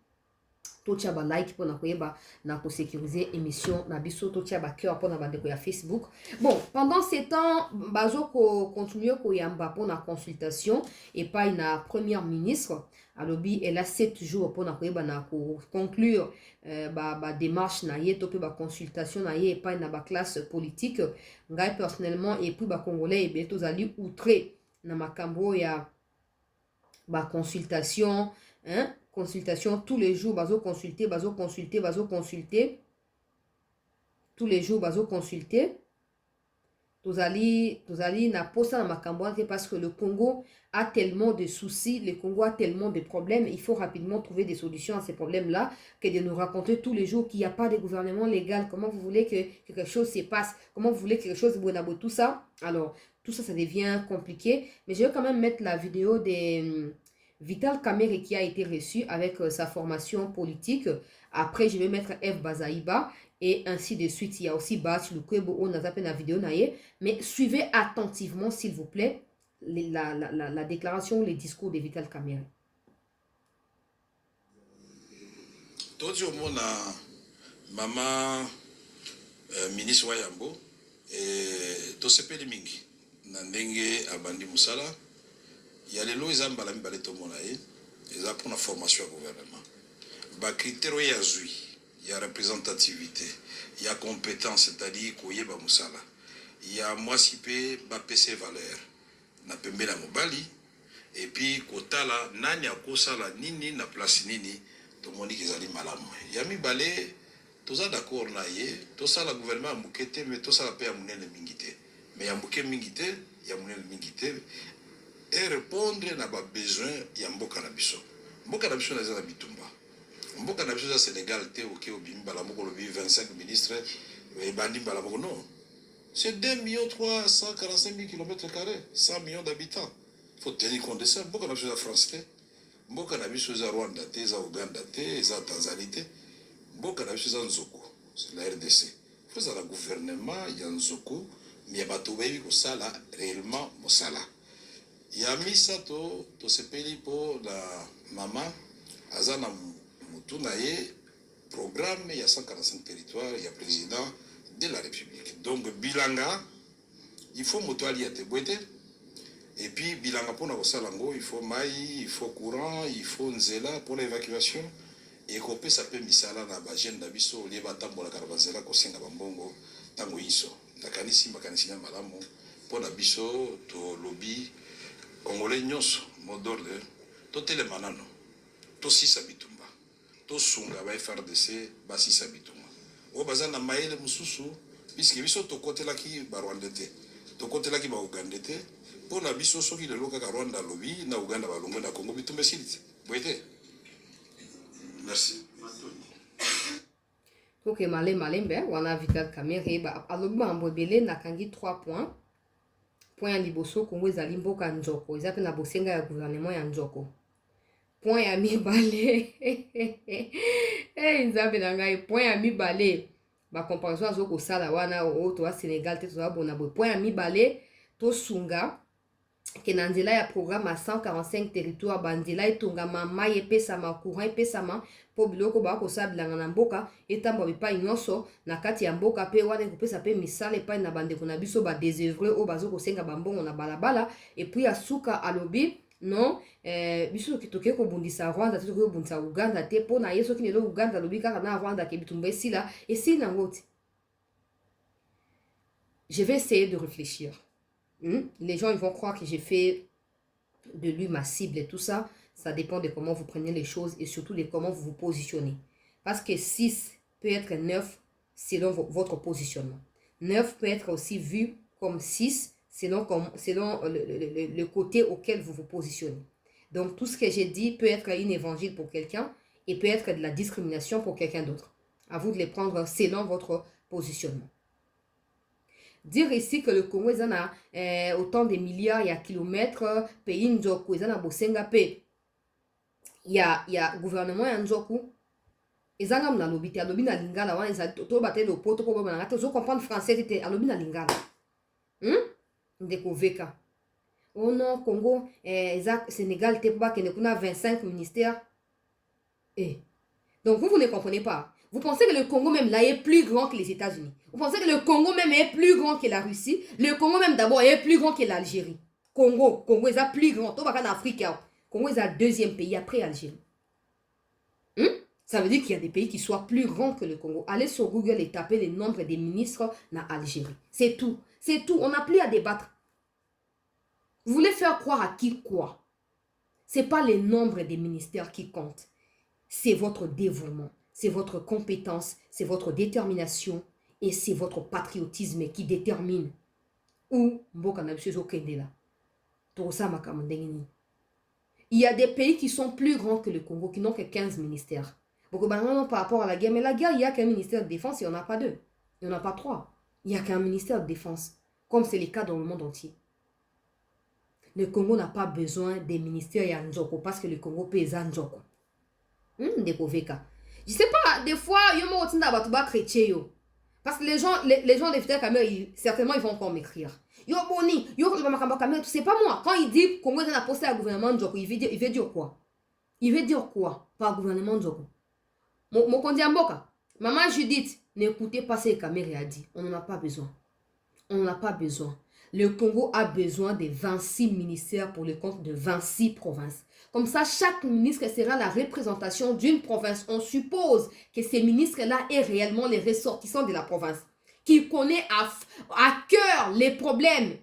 S1: Tout tchaba like pour na sécuriser émission na biso tout tchaba cœur pour na bandeko ya Facebook. Bon, pendant ces temps bazo ko continuer ko yamba pour na consultation et pas une première ministre alobi elle a 7 jours pour na conclure ba démarche na ye to pe ba consultation na ye et pas na ba classe politique ngai personnellement et puis ba congolais et beto zali outré na makambo ya ba consultation hein. Consultation tous les jours, bazo consulter. Tous les jours, bazo consulter. Tozali na posa na makambouante parce que le Congo a tellement de soucis, le Congo a tellement de problèmes. Il faut rapidement trouver des solutions à ces problèmes-là que de nous raconter tous les jours qu'il n'y a pas de gouvernement légal. Comment vous voulez que quelque chose se passe? Comment vous voulez que quelque chose de tout ça? Alors, tout ça, ça devient compliqué. Mais je vais quand même mettre la vidéo Vital Kamerhe qui a été reçu avec sa formation politique. Après, je vais mettre F. Bazaïba et ainsi de suite. Il y a aussi Bach Lukwebo, on a fait la vidéo. Mais suivez attentivement, s'il vous plaît, la déclaration, les discours de Vital Kamerhe.
S2: Todi omona mama ministre wa Yambo tosepeli mingi na ndenge abandi musala ya lelo eza mbala mibale tomona ye eza pour la formation ya gouvernement ba critère ya zui ya représentativité ya compétence c'est-à-dire koyeba musala ya mwasi pe ba pese valeur na pembe na mobali et puis kotala nani akosala nini na place nini tomoni kezali malamu ya mibale toza d'accord na ye tosala gouvernement ya moke te mais tosala pe ya monene mingi te mais ya moke mingi te ya monene mingi te et répondre na babesoin ya mboka na biso. Mboka na biso eza na bitumba, mboka na biso eza Sénégal te oke obimi mbala moko lobi 25 ministres ebandi mbala moko non, c'est 2 345 000 km², 100 millions d'habitants. Faut tenir compte de ça. Mboka na biso eza France te, mboka na biso eza Rwanda te, eza Uganda te, eza Tanzanie te, mboka na biso eza nzoko, c'est la RDC. Faut ça la gouvernement ya nzoko mais bato bayebi kosala réellement mosala ya misato tosepeli po la mama aza na mutu na ye programme ya 145 territoires ya président de la République. Donc bilanga il faut moto ali ate boite et puis bilanga pona kosala ngo il faut mai, il faut courant, il faut nzela pour l'évacuation et kopesa pe misala na ba jeune na biso lié batambola karabazela kosenga bambongo tango iso nakanisi makanisi na malamu pona biso to lobby Congolais nyonso modorle to telemanano to sisa bitumba to sunga ba FRDC ba sisa bitumba o bazana maele mususu puisque biso to kotelaki ba Rwanda te to kotelaki ba Uganda te pona biso soki le loka ka Rwanda lobi na Uganda ba longo na Congo bitumba silite boite. Merci.
S1: Ok, malembe wana Vital Kamerhe ba alobi mambo ebele nakangi 3 points. Point ya liboso Congo ezali mboka nzoko eza pe na bosenga ya gouvernement ya nzoko. Point ya mibale nzambe na ngai point ya mibale ba comparaison azo kosala wana o to wa Sénégal te to bona boy. Point ya mibale to sunga ke na nzela ya programme à 145 territoires banzela etongama mai epesama courant epesama po biloko bakosala bilanga na mboka etamba bipai nyonso na kati ya mboka pe wana ekopesa pe misala epai na bandeko na biso badésœuvré oyo bazokosenga bambongo na balabala epuis asuka alobi non biso soki toke kobundisa Rwanda te toke kobundisa Uganda te mpo na ye soki lelo Uganda alobi kaka na Rwanda ke bitumba esili nango te. Je vais essayer de réfléchir. Les gens ils vont croire que j'ai fait de lui ma cible et tout ça. Ça dépend de comment vous prenez les choses et surtout de comment vous vous positionnez. Parce que 6 peut être 9 selon votre positionnement. 9 peut être aussi vu comme 6 selon le côté auquel vous vous positionnez. Donc tout ce que j'ai dit peut être une évangile pour quelqu'un et peut être de la discrimination pour quelqu'un d'autre. À vous de les prendre selon votre positionnement. Dire ici que le Congo est autant de milliards, il y a kilomètres, pays nzoku, il y a bosenga pe. Il y a gouvernement ya nzoku. Ils ont na lobby na lingala wana ils to battre le poto pour ba ngata zo comprendre français te alobi na lingala. Ndeko veka. Oh non Congo Sénégal te pas que kuna 25 ministères. Donc vous ne comprenez pas. Vous pensez que le Congo même là est plus grand que les États-Unis. Vous pensez que le Congo même est plus grand que la Russie. Le Congo même d'abord est plus grand que l'Algérie. Congo est plus grand. Tout va en Afrique. Congo est le deuxième pays après Algérie. Ça veut dire qu'il y a des pays qui soient plus grands que le Congo. Allez sur Google et tapez le nombre des ministres en Algérie. C'est tout. C'est tout. On n'a plus à débattre. Vous voulez faire croire à qui quoi? Ce n'est pas le nombre des ministères qui compte. C'est votre dévouement. C'est votre compétence, c'est votre détermination et c'est votre patriotisme qui détermine où mboka na biso okende là. Il y a des pays qui sont plus grands que le Congo, qui n'ont que 15 ministères. Beaucoup par rapport à la guerre, mais la guerre, il n'y a qu'un ministère de défense, il n'y en a pas 2. Il n'y en a pas 3. Il n'y a qu'un ministère de défense, comme c'est le cas dans le monde entier. Le Congo n'a pas besoin des ministères et Njoko parce que le Congo pèse Njoko. Je sais pas, des fois, il y a chrétien yo. Parce que les gens de Vital Kamerhe, certainement, ils vont encore m'écrire. Yo boni, yo Kamerhe, c'est pas moi. Quand il dit Congo est posté à gouvernement Njoko, il veut dire quoi? Il veut dire quoi par gouvernement Njoko? Mon Kondiamboka, maman Judith, n'écoutez pas ce que Kamerhe a dit. On n'en a pas besoin. On n'en a pas besoin. Le Congo a besoin de 26 ministères pour le compte de 26 provinces. Comme ça, chaque ministre sera la représentation d'une province. On suppose que ces ministres-là est réellement les ressortissants de la province, qui connaît à cœur les problèmes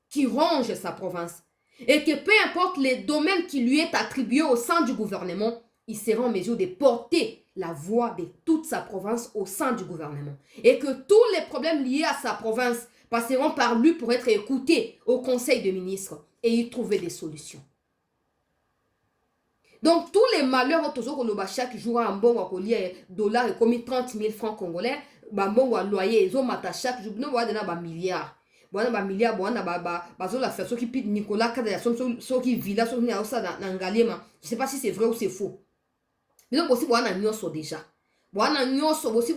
S1: qui rongent sa province. Et que peu importe les domaines qui lui est attribué au sein du gouvernement, il sera en mesure de porter la voix de toute sa province au sein du gouvernement. Et que tous les problèmes liés à sa province passeront par lui pour être écoutés au conseil de ministres et y trouver des solutions. Donc, tous les malheurs, chaque jour, un bon dollar et commis 30 000 francs congolais, un bon loyer, ils ont chaque jour, nous avons des milliards. Bon, milliards, bon, la faire, ceux qui pitent Nicolas, ceux qui vivent là, ceux qui sont dans Ngalema. Je ne sais pas si c'est vrai ou c'est faux. Mais donc, aussi, bon, on a déjà. Bon, on a aussi,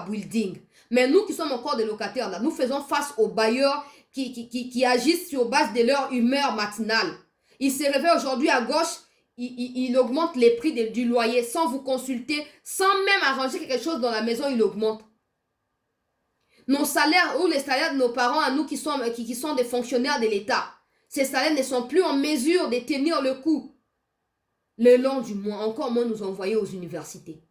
S1: building. Mais nous qui sommes encore des locataires, là, nous faisons face aux bailleurs qui agissent sur base de leur humeur matinale. Ils se réveillent aujourd'hui à gauche, il augmente les prix du loyer sans vous consulter, sans même arranger quelque chose dans la maison, il augmente. Nos salaires ou les salaires de nos parents à nous qui sont des fonctionnaires de l'État, ces salaires ne sont plus en mesure de tenir le coup. Le long du mois, encore moins nous envoyer aux universités.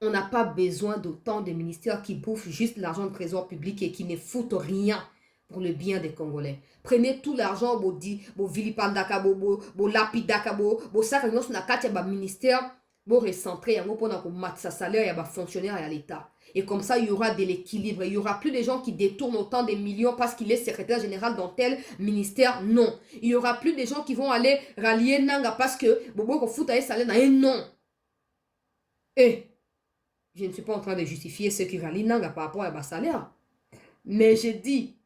S1: On n'a pas besoin d'autant de ministères qui bouffent juste l'argent de trésor public et qui ne foutent rien pour le bien des Congolais. Prenez tout l'argent, bo vilipandaka, bo lapidaka, bo saka nyos na kati ya ba ministère, bo recentrer yango pona ko mat sa salaire ya ba fonctionnaire à l'État. Et comme ça, il y aura de l'équilibre. Il n'y aura plus de gens qui détournent autant de millions parce qu'il est secrétaire général dans tel ministère. Non. Il n'y aura plus de gens qui vont aller rallier Nanga parce que bobo ko futa salaire na non. Et je ne suis pas en train de justifier ceux qui rallient Nanga par rapport à ma salaire. Mais je dis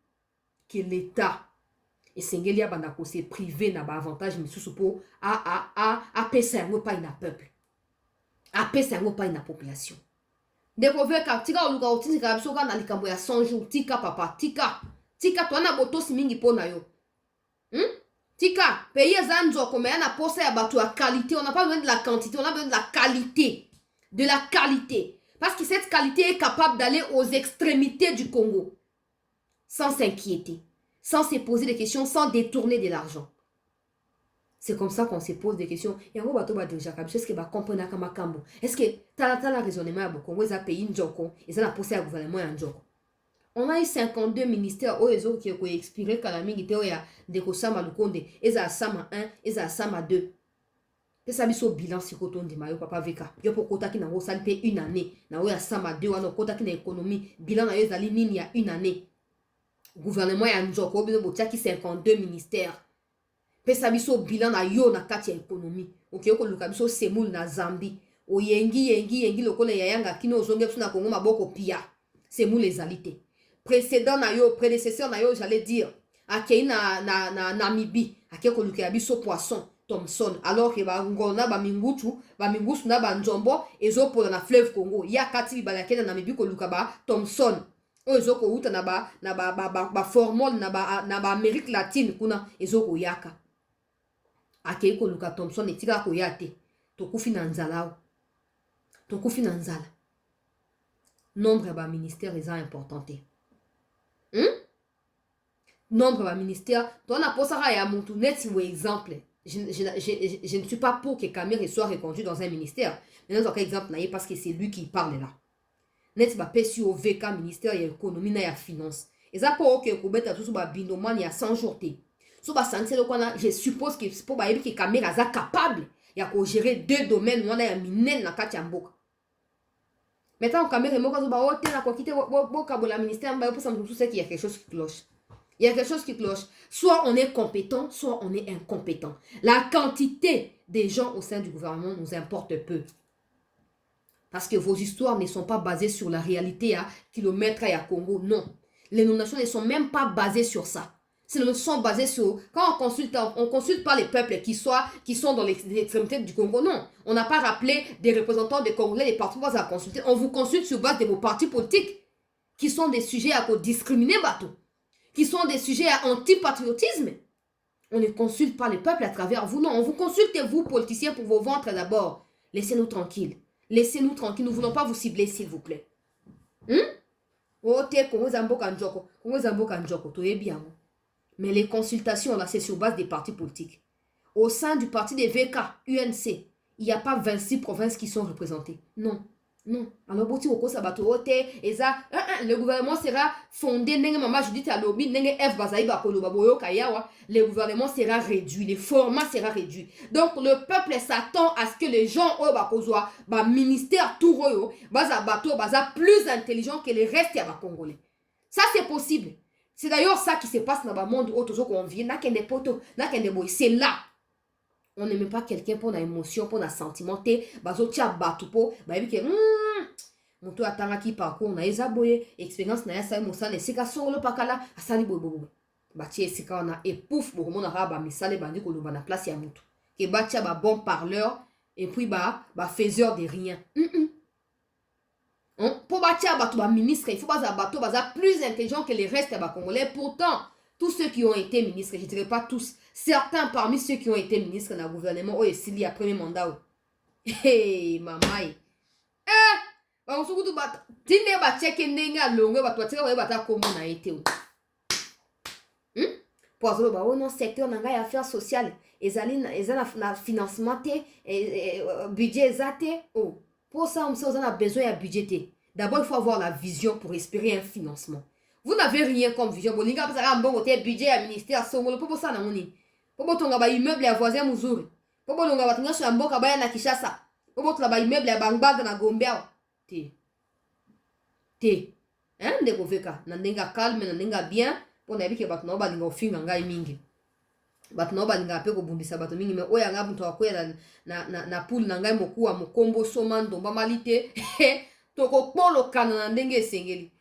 S1: que l'État et Sengelia Bandako c'est privé n'a pas avantage mais sous pour à pesa yango pas na peuple. À pesa yango pas na population. Découvrir ka tika oluka otini ka biso na likambo ya 100 jours tika papa tika to na botosi mingi pona yo. Tika payer zanzo comme na posa ya bato ya qualité, on n'a pas besoin de la quantité, on a besoin de la qualité. De la qualité. Parce que cette qualité est capable d'aller aux extrémités du Congo. Sans s'inquiéter. Sans se poser des questions, sans détourner de l'argent. C'est comme ça qu'on se pose des questions. Est-ce que va comprendre kama kambo? Est-ce que t'as la raisonnement à Congo, ils ont payé Njoko, ils ont posé à gouvernement à Njoko. On a eu 52 ministères qui ont expiré quand la mingi teo ya Ndeko Sama Lukonde, ils ont Sama 1, ils ont Sama 2. Et ça biso bilan si koto ndima yo papa veka. Yo po kota ki na go salite une année. Na yo ya Sama 2 wana kota ki na économie, bilan na yo zali nini ya une année. Gouvernement ya Njoko bino botia ki 52 ministères. Pesa biso bilan na yo na kati ya économie. Ok ko luka biso semul na Zambie. O yengi lokola ya yanga kino ozonge biso na Congo maboko pia. Semul ezalite. Précédent na yo, prédécesseur na yo, j'allais dire. Akei na Namibie, akei ko luka biso poisson Thomson. Alors que ba ngona ba mingutu na ba njombo ezopola na fleuve Congo. Ya kati balake na Namibie ko luka ba Thomson. Ezoko uta na ba formol na ba Amérique latine kuna ezoko yaka. Akei ko luka Thomson etika ko yate. Tokufi na nzala. Nombre ba ministère est importanté. Nombre de ministères, toi na posara ya muntu net ou exemple. Je ne suis pas pour que Kamerhe soit reconduit dans un ministère. Mais dans un exemple, parce que c'est lui qui parle là. Net ba pesi au VK ministère ya économie na ya finance. Et ça pour que Kobeta tout ba binoman ya 100 jours té. So ba santé je suppose que pour ba que Kamerhe est capable ya ko gérer deux domaines wana ya minen na kati ya mboka. Maintenant Kamerhe moko zo ba ote na ko kite boka bola ministère ba pour ça tout ça qu'il y a quelque chose qui cloche. Il y a quelque chose qui cloche. Soit on est compétent, soit on est incompétent. La quantité des gens au sein du gouvernement nous importe peu. Parce que vos histoires ne sont pas basées sur la réalité à kilomètres et à Congo. Non. Les nominations ne sont même pas basées sur ça. Ce ne sont basés sur... Quand on consulte pas les peuples qui sont dans l'extrémité du Congo, non. On n'a pas rappelé des représentants des Congolais, des partis à consulter. On vous consulte sur base de vos partis politiques, qui sont des sujets à discriminer, bateau, qui sont des sujets à antipatriotisme. On ne consulte pas les peuples à travers vous, non. On vous consulte, vous, politiciens, pour vos ventres d'abord. Laissez-nous tranquilles. Laissez-nous tranquilles. Nous ne voulons pas vous cibler, s'il vous plaît. Oh, t'es Congo Zamboka Njoko. Congo Zamboka Njoko, tout est bien. Mais les consultations, là, c'est sur base des partis politiques. Au sein du parti des VK, UNC, il n'y a pas 26 provinces qui sont représentées. Non. Non. Alors, le gouvernement sera fondé, le gouvernement sera réduit, le format sera réduit. Donc, le peuple s'attend à ce que les gens, ministère tout plus intelligents que les restes congolais. Ça, c'est possible. C'est d'ailleurs ça qui se passe dans le monde où on vit. C'est là. On n'aime pas quelqu'un pour une émotion, pour un sentiment. Moto atanga ki parcours na ezaboye expérience na yasa mosale sika solo pakala asali bobo batie sika na et pouf bomona ba misale bandi ko loba na place ya moto ke batia ba bon parleur et puis ba faiseur de rien. Pour batia bato ba ministre il faut baza bato baza plus intelligent que les restes ba congolais. Pourtant tous ceux qui ont été ministres, je dirais pas tous, certains parmi ceux qui ont été ministres dans le gouvernement et s'il y a premier mandat. Hey mamai tine bacheke ndenge alongwe bato batika baye bata kombo na ete po azolo ba ono secteur na ngai affaires sociales ezali na financement te budget eza te pour ça on a besoin ya budget te. D'abord il faut avoir la vision pour espérer un financement. Vous n'avez rien comme vision bolinga pasaka mbongo te budget ya ministère songolo po ça na moni po botonga ba immeuble ya voisin muzuri po bolonga batinga so mboka baya na Kinshasa po botonga ba immeuble ya Bangbanga na Gombe te ndeko veka na ndenga calme na ndenga bien pour na biki bato na balinga ofinga ngai mingi bato na balinga pe ko bundisa bato mingi me oya nga mtu akwela na pool na ngai mokuwa mokombo soma ndomba malite toko polo kana na ndenge esengeli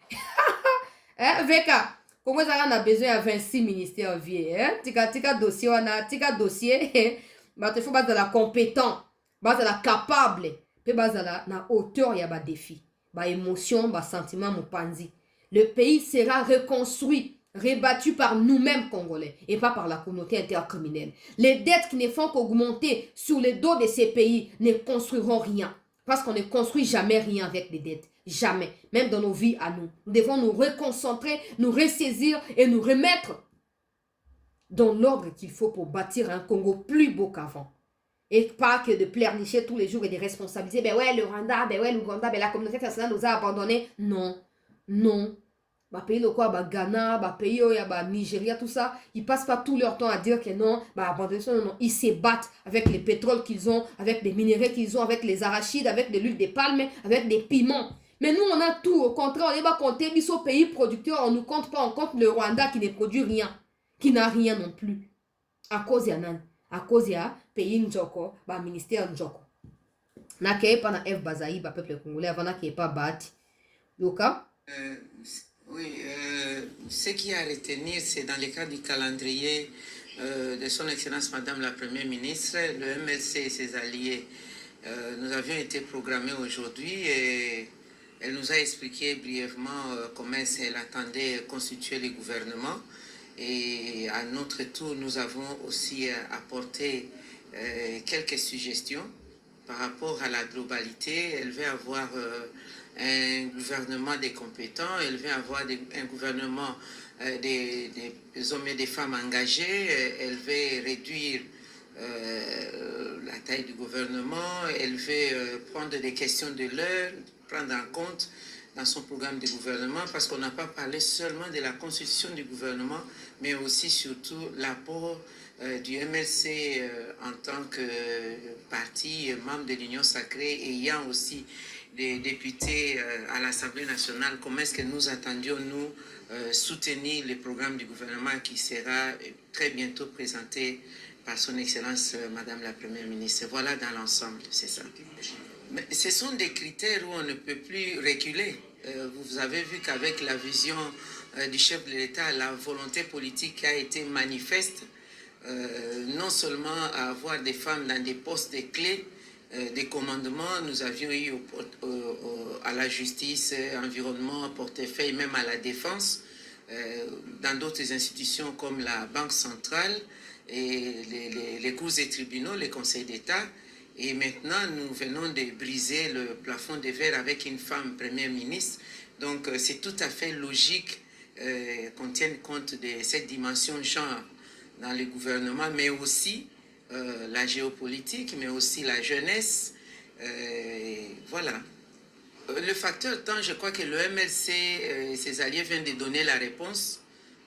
S1: veka comment ça on a besoin à 26 ministères vie tika dossier wana tika dossier bato faut bato la compétent bato la capable pe bato na hauteur ya ba défi. Ba émotion, ba sentiment, mopanzi. Le pays sera reconstruit, rebattu par nous-mêmes Congolais et pas par la communauté intercriminelle. Les dettes qui ne font qu'augmenter sur le dos de ces pays ne construiront rien. Parce qu'on ne construit jamais rien avec des dettes. Jamais. Même dans nos vies à nous. Nous devons nous reconcentrer, nous ressaisir et nous remettre dans l'ordre qu'il faut pour bâtir un Congo plus beau qu'avant. Et pas que de pleurnicher tous les jours et de responsabiliser. Ben ouais, le Rwanda, ben ouais, l'Ouganda, ben la communauté internationale nous a abandonnés. Non, non. Bah pays le quoi, bah Ghana, bah pays bah Nigeria, tout ça, ils passent pas tout leur temps à dire que non, bah abandonner ça, non, non. Ils se battent avec les pétroles qu'ils ont, avec les minéraux qu'ils ont, avec les arachides, avec de l'huile de palme, avec des piments. Mais nous, on a tout. Au contraire, on n'est pas compté, mais au pays producteur, on ne compte pas, on compte le Rwanda qui ne produit rien, qui n'a rien non plus. À cause y'en à cause ya pays njoko ba ministère njoko na ke pa na F Bazaï ba peuple congolais avant na ke pas bâti yoka
S3: oui ce qui a à retenir c'est dans le cadre du calendrier de son excellence madame la première ministre le MLC et ses alliés nous avions été programmés aujourd'hui et elle nous a expliqué brièvement comment elle attendait constituer le gouvernement. Et à notre tour, nous avons aussi apporté quelques suggestions par rapport à la globalité. Elle veut avoir un gouvernement des compétents, elle veut avoir un gouvernement des hommes et des femmes engagés, elle veut réduire la taille du gouvernement, elle veut prendre des questions de l'heure, prendre en compte dans son programme de gouvernement, parce qu'on n'a pas parlé seulement de la constitution du gouvernement, mais aussi surtout l'apport du MLC en tant que parti membre de l'Union sacrée, ayant aussi des députés à l'Assemblée nationale. Comment est-ce que nous attendions, nous, soutenir le programme du gouvernement qui sera très bientôt présenté par son Excellence Madame la Première ministre. Voilà dans l'ensemble, c'est ça. Mais ce sont des critères où on ne peut plus reculer. vous avez vu qu'avec la vision du chef de l'État, la volonté politique a été manifeste, non seulement à avoir des femmes dans des postes de clés, des commandements, nous avions eu à la justice, environnement, portefeuille, même à la défense, dans d'autres institutions comme la Banque centrale et les cours et tribunaux, les conseils d'État. Et maintenant, nous venons de briser le plafond de verre avec une femme première ministre. Donc, c'est tout à fait logique qu'on tienne compte de cette dimension genre dans le gouvernement, mais aussi la géopolitique, mais aussi la jeunesse. Voilà. Le facteur temps, je crois que le MLC et ses alliés viennent de donner la réponse.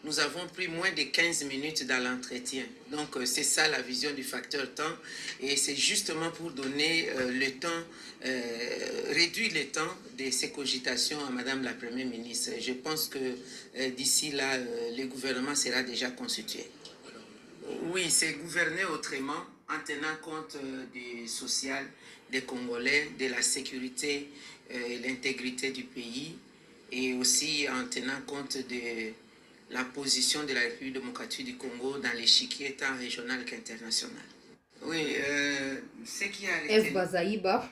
S3: Nous avons pris moins de 15 minutes dans l'entretien. Donc, c'est ça la vision du facteur temps. Et c'est justement pour donner le temps, réduire le temps de ces cogitations à Madame la Première ministre. Je pense que d'ici là, le gouvernement sera déjà constitué. Oui, c'est gouverner autrement en tenant compte du social des Congolais, de la sécurité et l'intégrité du pays, et aussi en tenant compte de la position de la République démocratique du Congo dans l'échiquier tant régional qu'international. Oui, ce qui a
S1: F. Bazaïba,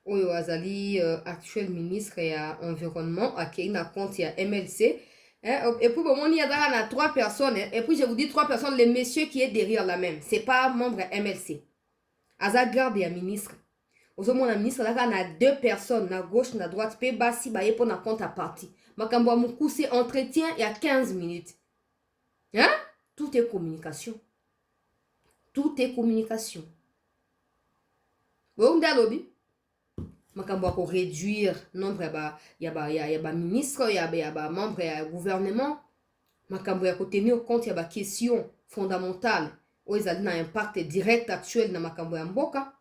S1: oyo azali actuel ministre ya environnement, akei na compte ya MLC. Et puis, bon, il y a 3 personnes. Et puis, je vous dis 3 personnes, le monsieur qui est derrière la même. C'est pas membre MLC. Aza garde ya ministre. Au moins, la ministre, là, on a 2 personnes, na gauche, na droite, pe basi, ba yepo na compte à parti. Makambo Moukou, c'est entretien, il y a 15 minutes. Hein? Tout est communication. Tout est communication. Bon, d'alobi. Makambo ko réduire nombre ya ba ministre, ya ba membre ya gouvernement. Makambo ya ko tenir compte ya ba question fondamentale. O ezali na impact direct actuel na makambo ya mboka.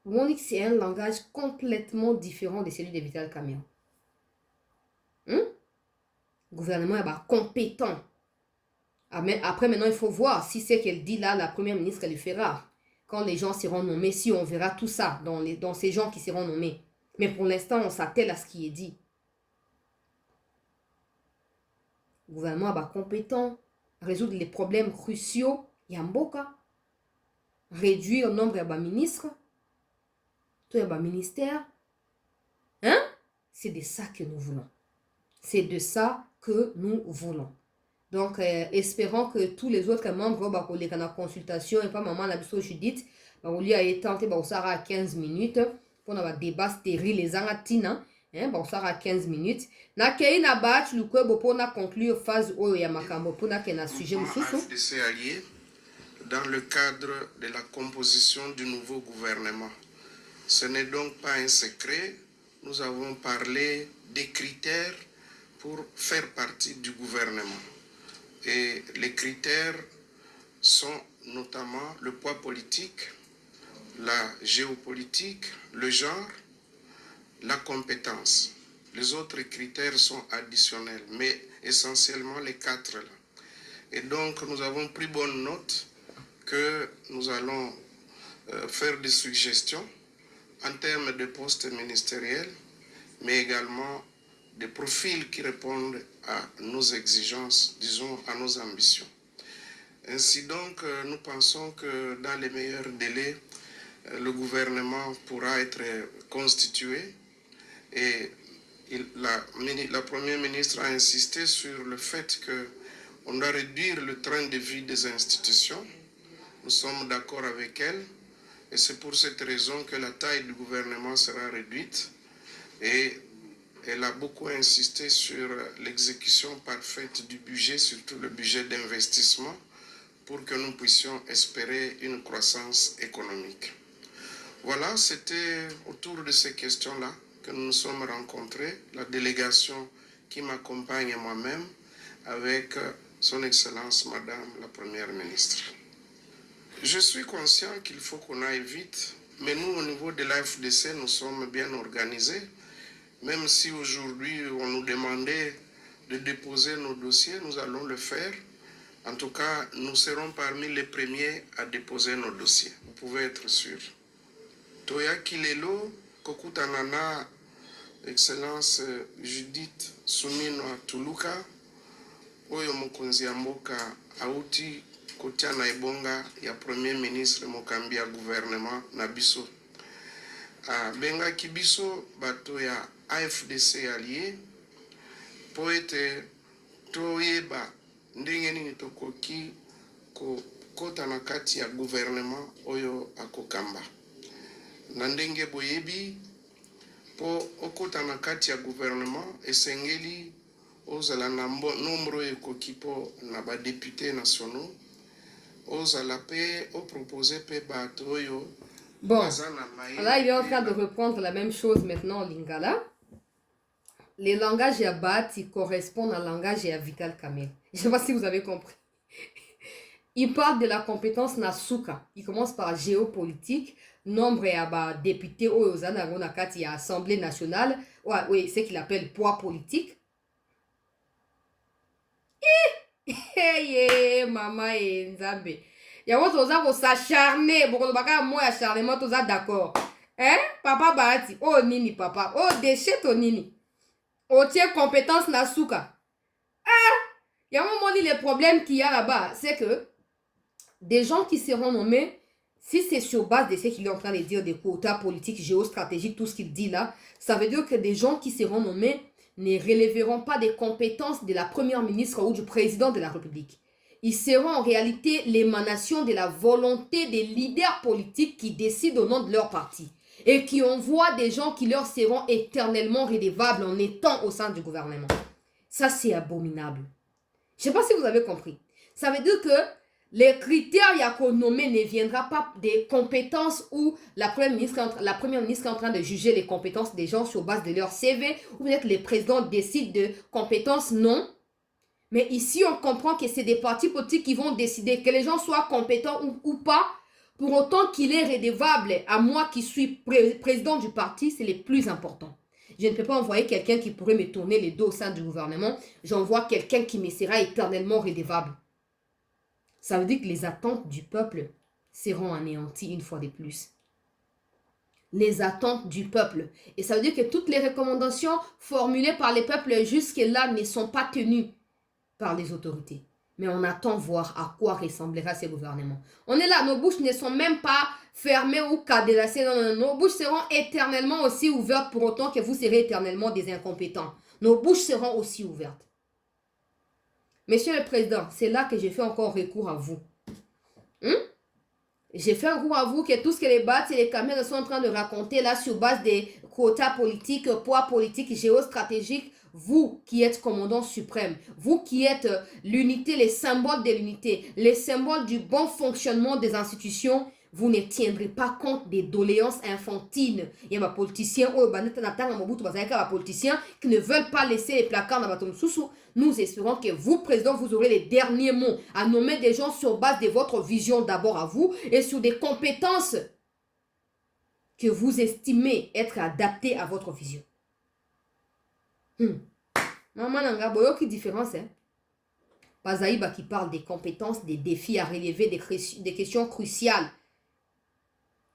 S1: On dit que c'est un langage complètement différent de celui de Vital Kamerhe. Le gouvernement est compétent. Après, maintenant, il faut voir si c'est qu'elle dit là, la première ministre, elle le fera. Quand les gens seront nommés, si on verra tout ça dans ces gens qui seront nommés. Mais pour l'instant, on s'attelle à ce qui est dit. Le gouvernement est compétent à résoudre les problèmes cruciaux. Yamboka. Réduire le nombre de ministres. Tout le ministère. Hein? C'est de ça que nous voulons. C'est de ça que nous voulons. Donc, espérons que tous les autres membres vont la consultation et pas maman la biso Judith, on lui a été tenté à 15 minutes pour avoir débat stérile les angatina, on à 15 minutes. Na kei na batch lu ko pour na conclure phase oyo ya makambo pour na kena sujet mususu.
S4: FDC alliés dans le cadre de la composition du nouveau gouvernement. Ce n'est donc pas un secret, nous avons parlé des critères pour faire partie du gouvernement. Et les critères sont notamment le poids politique, la géopolitique, le genre, la compétence. Les autres critères sont additionnels, mais essentiellement les 4 là. Et donc nous avons pris bonne note que nous allons faire des suggestions en termes de postes ministériels, mais également des profils qui répondent à nos exigences, disons à nos ambitions. Ainsi donc, nous pensons que dans les meilleurs délais, le gouvernement pourra être constitué et la Première ministre a insisté sur le fait qu'on doit réduire le train de vie des institutions. Nous sommes d'accord avec elle et c'est pour cette raison que la taille du gouvernement sera réduite et elle a beaucoup insisté sur l'exécution parfaite du budget, surtout le budget d'investissement, pour que nous puissions espérer une croissance économique. Voilà, c'était autour de ces questions-là que nous nous sommes rencontrés, la délégation qui m'accompagne moi-même, avec son Excellence Madame la Première ministre. Je suis conscient qu'il faut qu'on aille vite, mais nous, au niveau de la FDC, nous sommes bien organisés. Même si aujourd'hui on nous demandait de déposer nos dossiers, nous allons le faire. En tout cas, nous serons parmi les premiers à déposer nos dossiers. Vous pouvez être sûr. Toya Kilelo, Kokutanana, Excellence Judith Suminwa Tuluka, oyo mokonzi ya mboka auti kotia na ebonga ya premier ministre mokambi ya gouvernement na biso. Bengaki biso bato ya AFDC allié po ete toyeba ndenge nini tokoki kokota na kati ya gouvernement oyo akokamba. Na ndenge boyebi po okota na kati ya gouvernement esengeli ozala na nombre ekoki po na ba députés nationaux ozala pe proposer pe bato oyo.
S1: Bon, là il est en train de reprendre la même chose maintenant en lingala. Les langages Yabati correspondent au langage à Vital Kamel. Je ne sais pas si vous avez compris. Il parle de la compétence Nasuka. Il commence par géopolitique, nombre de députés au Nakati à Assemblée nationale. Ouais, oui, c'est qu'il appelle poids politique. Maman et Nzambe. Il y a autre s'acharner. Beaucoup de moi acharnement, tout ça d'accord. Hein? Papa Bahati. Oh nini papa. Oh déchet ton nini. Oh tiens compétence Nasuka. Il y a un moment où les problèmes qu'il y a là-bas, c'est que des gens qui seront nommés, si c'est sur base de ce qu'il est en train de dire, des quotas politiques, géostratégiques, tout ce qu'il dit là, ça veut dire que des gens qui seront nommés ne relèveront pas des compétences de la première ministre ou du président de la République. Ils seront en réalité l'émanation de la volonté des leaders politiques qui décident au nom de leur parti et qui envoient des gens qui leur seront éternellement redevables en étant au sein du gouvernement. Ça, c'est abominable. Je ne sais pas si vous avez compris. Ça veut dire que les critères nommés ne viendront pas des compétences où la première ministre est en train de juger les compétences des gens sur base de leur CV, ou peut-être les présidents décident de compétences, non. Mais ici, on comprend que c'est des partis politiques qui vont décider que les gens soient compétents ou pas, pour autant qu'il est redevable à moi qui suis président du parti, c'est le plus important. Je ne peux pas envoyer quelqu'un qui pourrait me tourner les dos au sein du gouvernement. J'envoie quelqu'un qui me sera éternellement redevable. Ça veut dire que les attentes du peuple seront anéanties une fois de plus. Les attentes du peuple. Et ça veut dire que toutes les recommandations formulées par les peuples jusque-là ne sont pas tenues par les autorités. Mais on attend voir à quoi ressemblera ce gouvernement. On est là, nos bouches ne sont même pas fermées ou cadenassées. Non, nos bouches seront éternellement aussi ouvertes pour autant que vous serez éternellement des incompétents. Nos bouches seront aussi ouvertes. Monsieur le Président, c'est là que j'ai fait encore recours à vous. J'ai fait recours à vous que tout ce que les BAT et les caméras sont en train de raconter là sur base des quotas politiques, poids politiques, géostratégiques, vous qui êtes commandant suprême, vous qui êtes l'unité, les symboles de l'unité, les symboles du bon fonctionnement des institutions, vous ne tiendrez pas compte des doléances infantines. Il y a des politiciens qui ne veulent pas laisser les placards dans votre sous. Nous espérons que vous, président, vous aurez les derniers mots à nommer des gens sur base de votre vision d'abord à vous et sur des compétences que vous estimez être adaptées à votre vision. Maman Nanga, boyo qui différence, hein? Pazaïba qui parle des compétences, des défis à relever, des questions cruciales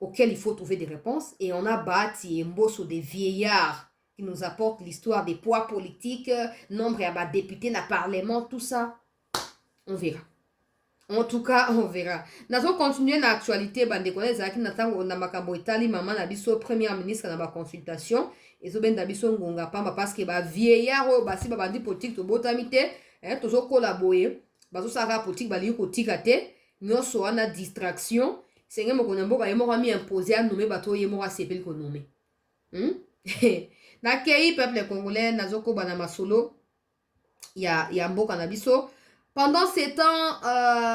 S1: auxquelles il faut trouver des réponses. Et on a Bati et Mbosso, des vieillards qui nous apportent l'histoire des poids politiques, nombre de députés dans le Parlement, tout ça. On verra. En tout cas, on verra. Nous allons continuer l'actualité. Maman Nabiso, première ministre, dans la consultation. Et so ben Nabiso Ngonga Pamba parce que vieillard, si bandi politique, to botamite, toujours collaborer. Baso sara politique, bali ko tikate. Nous sommes en distraction. C'est que mon ambo va mis imposé à nommer bateau et moi s'épelle qu'on nomme. Na kei peuple congolais nazoko banama solo. Ya mboka na biso. Pendant ces temps,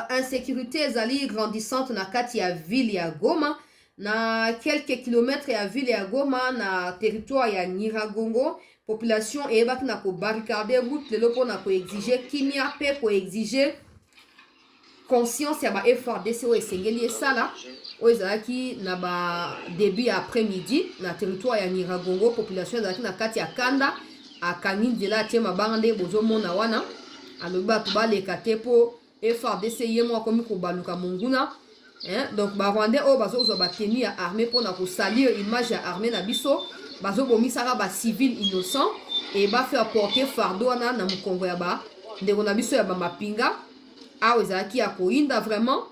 S1: insécurité zali grandissante na kati ya ville ya Goma, na quelques kilomètres ya ville ya Goma, na territoire ya Nyiragongo, population ebaki na ko barricader route lelo po na ko exiger kimia pe ko exiger conscience ya ba FRDC o esengeli esala o ezalaki na ba début après-midi na territoire ya Nyiragongo, population ezalaki na kati ya Kanda akangi nzela tie mabanga nde bozomona wana aloba to baleka te po FRDC yemo akomi ko baluka monguna donc ba Rwandais o bazo ba tenue ya armée pour na ko salir image ya armée na biso bazo bomisaka ba civil innocent et ba faire porter fardeau na mukongo ya ba ndeko na biso ya ba mapinga awa ezalaki ya koyinda vraiment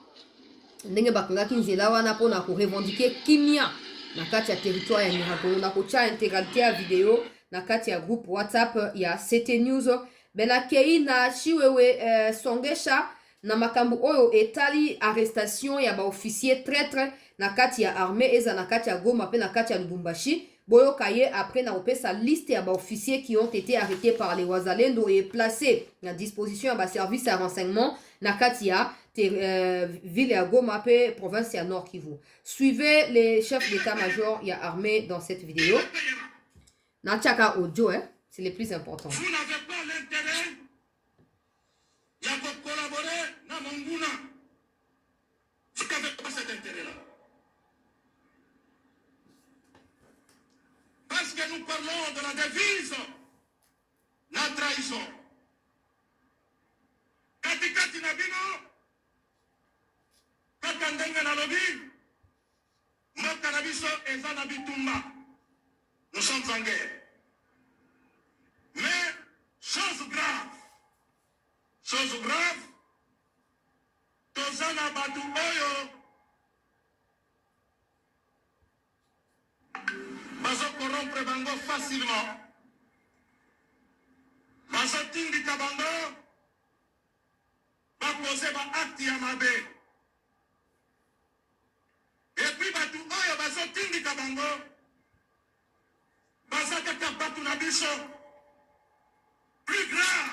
S1: ndenge bakangaki nzela wana mpona korevendike kimia na kati ya territoire ya Nyiragongo. Na kotia intégralité ya video na kati ya groupe WhatsApp ya CT News. Benakei na chiwewe songesha na makambo oyo etali arrestation ya ba officier traître na kati ya armée eza na kati ya Goma pe na kati ya Lubumbashi. Boyoka ye après na opesa liste ya ba officiers qui ont été arrêtés par les Wazalendo et placés à disposition ya ba service ya renseignement na kati ya ville ya Goma pe province ya Nord Kivu. Suivez les chefs d'état-major ya armée dans cette vidéo. Na tchaka audio c'est le plus important.
S5: Vous n'avez pas l'intérêt de collaborer dans Monguna. Vous n'avez pas cet intérêt-là. Parce que nous parlons de la devise, la trahison. Katikati na bino, kaka ndenge na lobi, mboka na biso eza na bitumba. Nous sommes en guerre. Mais, chose grave, tozana batu oyo, bazo corrompre bango facilement. Bazo tindika bango, bapose ba acte ya mabe. Et puis batu oyo bazo tindika bango, bazo kaka batu na biso. Plus grave,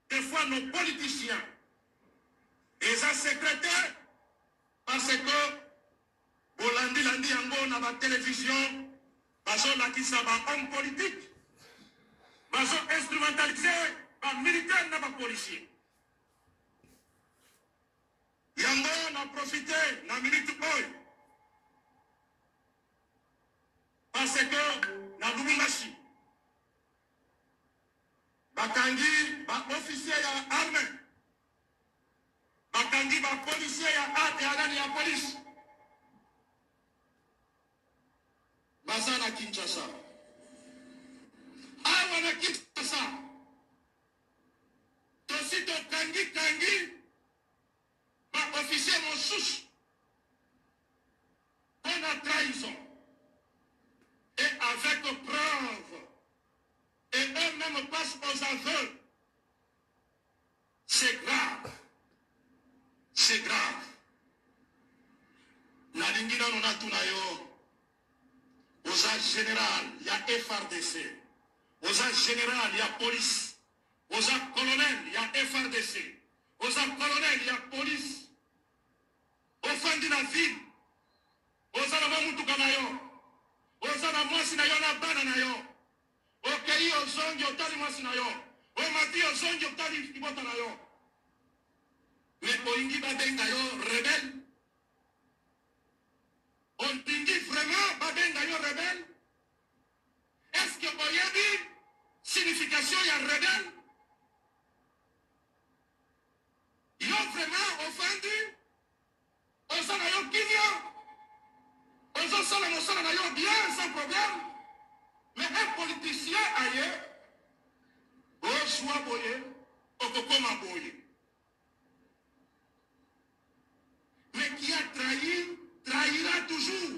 S5: des fois nos politiciens et les secrétaires, parce que Bolandi yango na la télévision, bazo lakisa ba homme politique, bazo instrumentaliser ba militaire na ba policier. Yango na profité na minute boy, parce que na Lubumbashi. Bakangi, ba officier ya armée. Bakangi, ba policier ya armée ya police. Bazana Kinshasa. Awa na Kinshasa. Tosito kangi, ba officier mosusu. On a trahison. Et avec preuve. Et eux-mêmes passent aux aveux. C'est grave. C'est grave. Na lingina nona tunayo. Oza général, il y a FRDC. Oza général, il y a police. Oza colonel, il y a FRDC. Oza colonel, il y a police. Ofandi na ville. Oza na mamutuka na yo. Oza na mwasi na yo na bana na yo. Okei ozongi otali mwasi na yo. Omati ozongi otali ibota na yo. Mais oingi babenga yo rebelle. Oingi vraiment babenga yo rebelle. Est-ce que oyebi signification ya rebelle? Yo vraiment offendu? Osana yo kimia? Osana mosala na yo bien sans problème? Mais un politicien ailleurs, au choix boye, au kokoma boye. Mais qui a trahi, trahira toujours.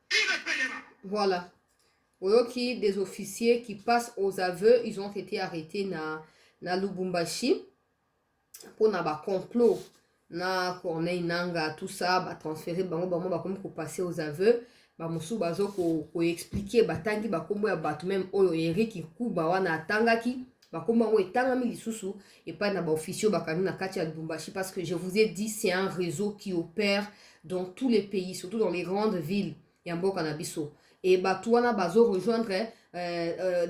S5: Il le payera.
S1: Voilà. Oyoki, des officiers qui passent aux aveux, ils ont été arrêtés na Lubumbashi pour na ba complot na Corneille Nanga, tout ça, ba transférer bango ba comme pour passer aux aveux. Bamusu bazo ko expliquer batangi bakombo ya batu même oyo Eric Kuba wana atangaki bakombo ngo etangami lisusu et pas na ba officiaux bakani na kati ya Lubumbashi parce que je vous ai dit c'est un réseau qui opère dans tous les pays, surtout dans les grandes villes ya mboka na biso et batu wana bazo rejoindre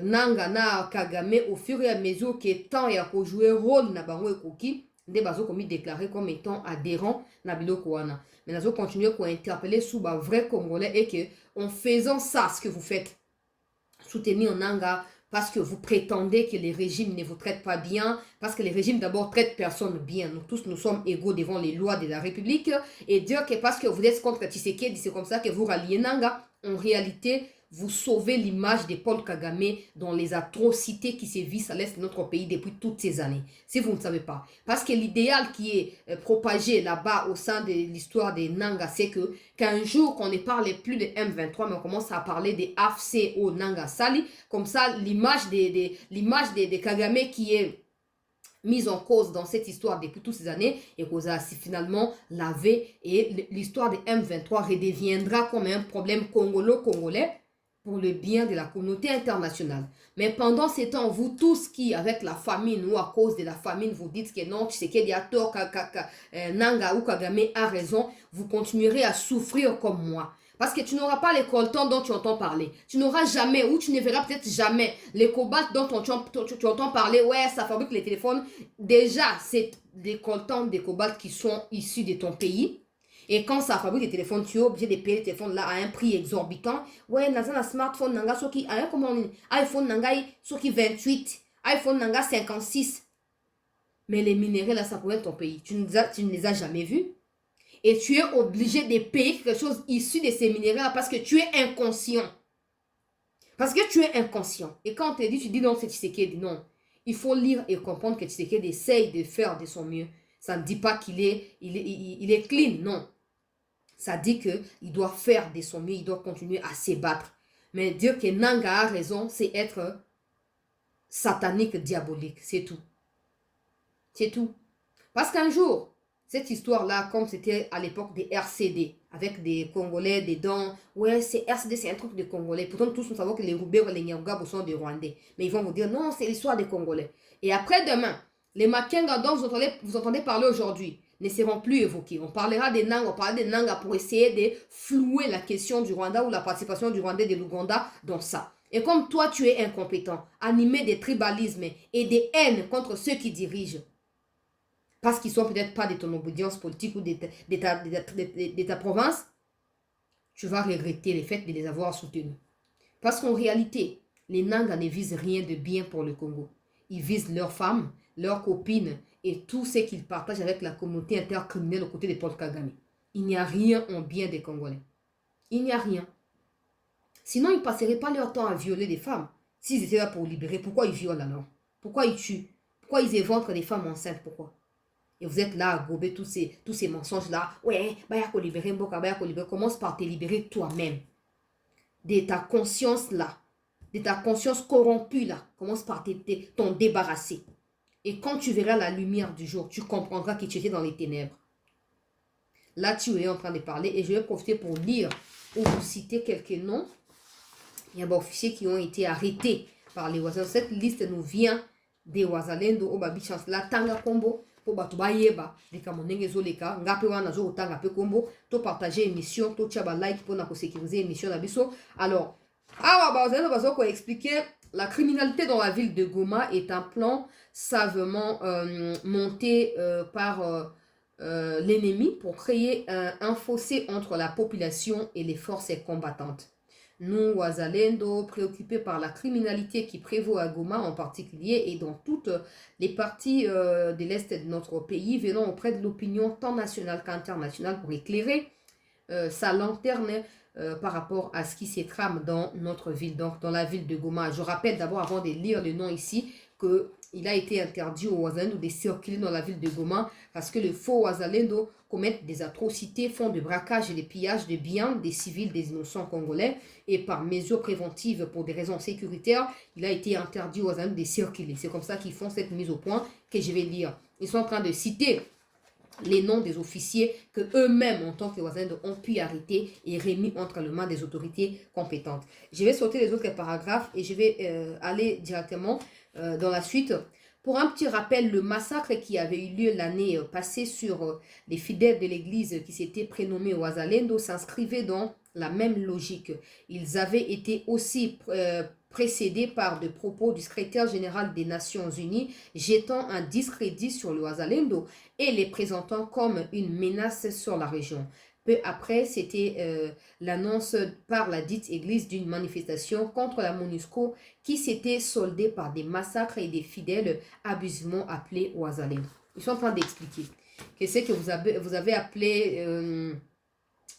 S1: Nanga na Kagame au fur et à mesure que temps ya ko jouer rôle na bango ekoki nde bazo komi déclaré comme étant adhérent na biloko wana. Mais nous allons continuer à interpeller sous les vrais Congolais et que en faisant ça, ce que vous faites, soutenir Nanga parce que vous prétendez que les régimes ne vous traitent pas bien, parce que les régimes d'abord traitent personne bien. Nous tous, nous sommes égaux devant les lois de la République et dire que parce que vous êtes contre Tshisekedi, c'est comme ça que vous ralliez Nanga. En réalité, vous sauvez l'image de Paul Kagame dans les atrocités qui sévissent à l'est de notre pays depuis toutes ces années. Si vous ne savez pas. Parce que l'idéal qui est propagé là-bas au sein de l'histoire des Nanga, c'est que qu'un jour qu'on ne parle plus de M23, mais on commence à parler des AFC au Nanga Sali, comme ça l'image de Kagame qui est mise en cause dans cette histoire depuis toutes ces années et qu'on a finalement lavé et l'histoire de M23 redeviendra comme un problème congolais pour le bien de la communauté internationale. Mais pendant ces temps, vous tous qui, avec la famine ou à cause de la famine, vous dites que non, Tshisekedi a tort, Nanga ou Kagame a raison, vous continuerez à souffrir comme moi. Parce que tu n'auras pas les coltans dont tu entends parler. Tu n'auras jamais, ou tu ne verras peut-être jamais, les cobalt dont tu entends parler. Ouais, ça fabrique les téléphones. Déjà, c'est des coltans, des cobalt qui sont issus de ton pays. Et quand ça fabrique des téléphones, tu es obligé de payer les téléphones là à un prix exorbitant. Ouais, dans un smartphone, nanga, iPhone, nanga, qui 28, iPhone, nanga, 56. Mais les minéraux là, ça provient de ton pays. Tu ne les as jamais vus. Et tu es obligé de payer quelque chose issu de ces minéraux parce que tu es inconscient. Parce que tu es inconscient. Et quand on te dit, tu dis non, c'est Tshisekedi. Non. Il faut lire et comprendre que Tshisekedi essaye de faire de son mieux. Ça ne dit pas qu'il est clean. Non. Ça dit qu'il doit faire de son mieux. Il doit continuer à se battre. Mais dire que Nanga a raison, c'est être satanique, diabolique. C'est tout. C'est tout. Parce qu'un jour, cette histoire-là, comme c'était à l'époque des RCD, avec des Congolais dedans, ouais, c'est RCD, c'est un truc de Congolais. Pourtant, tous nous savons que les Roubaix et les Nyangabo sont des Rwandais. Mais ils vont vous dire, non, c'est l'histoire des Congolais. Et après-demain, les Makenga dont vous entendez parler aujourd'hui ne seront plus évoqués. On parlera des Nanga, on parlera des Nanga pour essayer de flouer la question du Rwanda ou la participation du Rwandais et de l'Ouganda dans ça. Et comme toi, tu es incompétent, animé de tribalisme et de haine contre ceux qui dirigent, parce qu'ils ne sont peut-être pas de ton obédience politique ou de ta province, tu vas regretter le fait de les avoir soutenus. Parce qu'en réalité, les Nanga ne visent rien de bien pour le Congo. Ils visent leurs femmes, leurs copines et tout ce qu'ils partagent avec la communauté intercriminelle aux côtés de Paul Kagame. Il n'y a rien en bien des Congolais. Il n'y a rien. Sinon, ils ne passeraient pas leur temps à violer des femmes. S'ils étaient là pour libérer, pourquoi ils violent alors? Pourquoi ils tuent? Pourquoi ils éventrent des femmes enceintes? Pourquoi? Et vous êtes là à gober tous ces mensonges-là. Ouais, Bayako libérer, Mboka Bayako libérer. Commence par te libérer toi-même. De ta conscience-là. De ta conscience corrompue-là. Commence par t'en débarrasser. Et quand tu verras la lumière du jour, tu comprendras que tu étais dans les ténèbres. Là, tu es en train de parler. Et je vais profiter pour lire ou vous citer quelques noms. Il y a des officiers qui ont été arrêtés par les Wazalendo. Cette liste nous vient des Wazalendo. Obabi Chancela Tanga Kombo. Po bato bayeba leka monenge ezoleka nga pe wana zo otanga pe kombo to partager émission to tia ba like pour na ko sécuriser émission na biso. Alors awa bazalo bazoko expliquer la criminalité dans la ville de Goma est un plan savamment monté par l'ennemi pour créer un fossé entre la population et les forces combattantes. Nous, Wazalendo, préoccupés par la criminalité qui prévaut à Goma en particulier et dans toutes les parties de l'Est de notre pays, venons auprès de l'opinion tant nationale qu'internationale pour éclairer sa lanterne par rapport à ce qui se trame dans notre ville, donc dans la ville de Goma. Je rappelle d'abord, avant de lire le nom ici, qu'il a été interdit aux Wazalendo de circuler dans la ville de Goma parce que les faux Wazalendo commettent des atrocités, font de braquage et de pillage de biens des civils, des innocents congolais. Et par mesure préventive, pour des raisons sécuritaires, il a été interdit aux Wazalendo de circuler. C'est comme ça qu'ils font cette mise au point que je vais lire. Ils sont en train de citer les noms des officiers que eux-mêmes, en tant que Wazalendo, ont pu arrêter et remis entre les mains des autorités compétentes. Je vais sauter les autres paragraphes et je vais aller directement dans la suite. Pour un petit rappel, le massacre qui avait eu lieu l'année passée sur les fidèles de l'église qui s'étaient prénommés Wazalendo s'inscrivait dans la même logique. Ils avaient été aussi précédés par des propos du secrétaire général des Nations Unies jetant un discrédit sur le Wazalendo et les présentant comme une menace sur la région. Peu après, c'était l'annonce par la dite église d'une manifestation contre la MONUSCO qui s'était soldée par des massacres et des fidèles abusivement appelés Wazalendo. Ils sont en train d'expliquer que c'est que vous avez appelé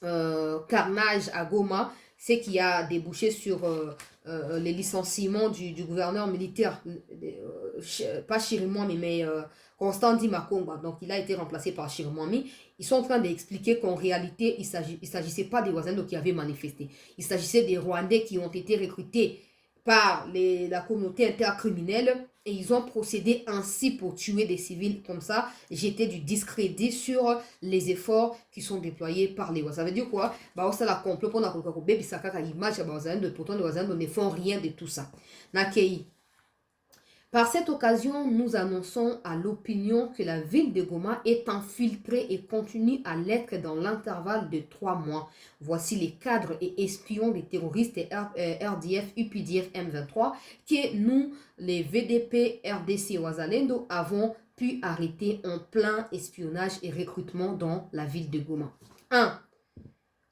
S1: carnage à Goma, ce qui a débouché sur les licenciements du gouverneur militaire, pas Chirimwami, mais Constant Makomba. Donc, il a été remplacé par Chirimwami. Ils sont en train d'expliquer qu'en réalité, il ne s'agissait pas des Wazalendo qui avaient manifesté. Il s'agissait des Rwandais qui ont été recrutés par la communauté intercriminelle et ils ont procédé ainsi pour tuer des civils comme ça, jeter du discrédit sur les efforts qui sont déployés par les Wazalendo. Ça veut dire quoi? Bah, ça la complot pour l'image, pourtant les Wazalendo ne font rien de tout ça. Nakei. Par cette occasion, nous annonçons à l'opinion que la ville de Goma est infiltrée et continue à l'être dans l'intervalle de 3 mois. Voici les cadres et espions des terroristes RDF, UPDF, M23 que nous, les VDP, RDC Wazalendo, avons pu arrêter en plein espionnage et recrutement dans la ville de Goma. 1.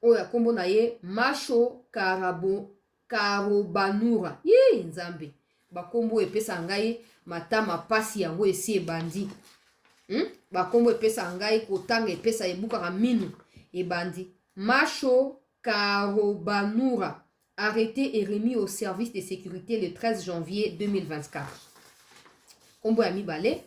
S1: Oya Kombonaye, Macho Karobanura. Yé, Nzambe. Bakombo epesa ngai matama pasi yango esi ebandi. Bakombo epesa ngai kotanga epesa ebukaka minu ebandi. Macho Karobanura, arrêté et remis au service de sécurité le 13 janvier 2024. Kombo ya mibale.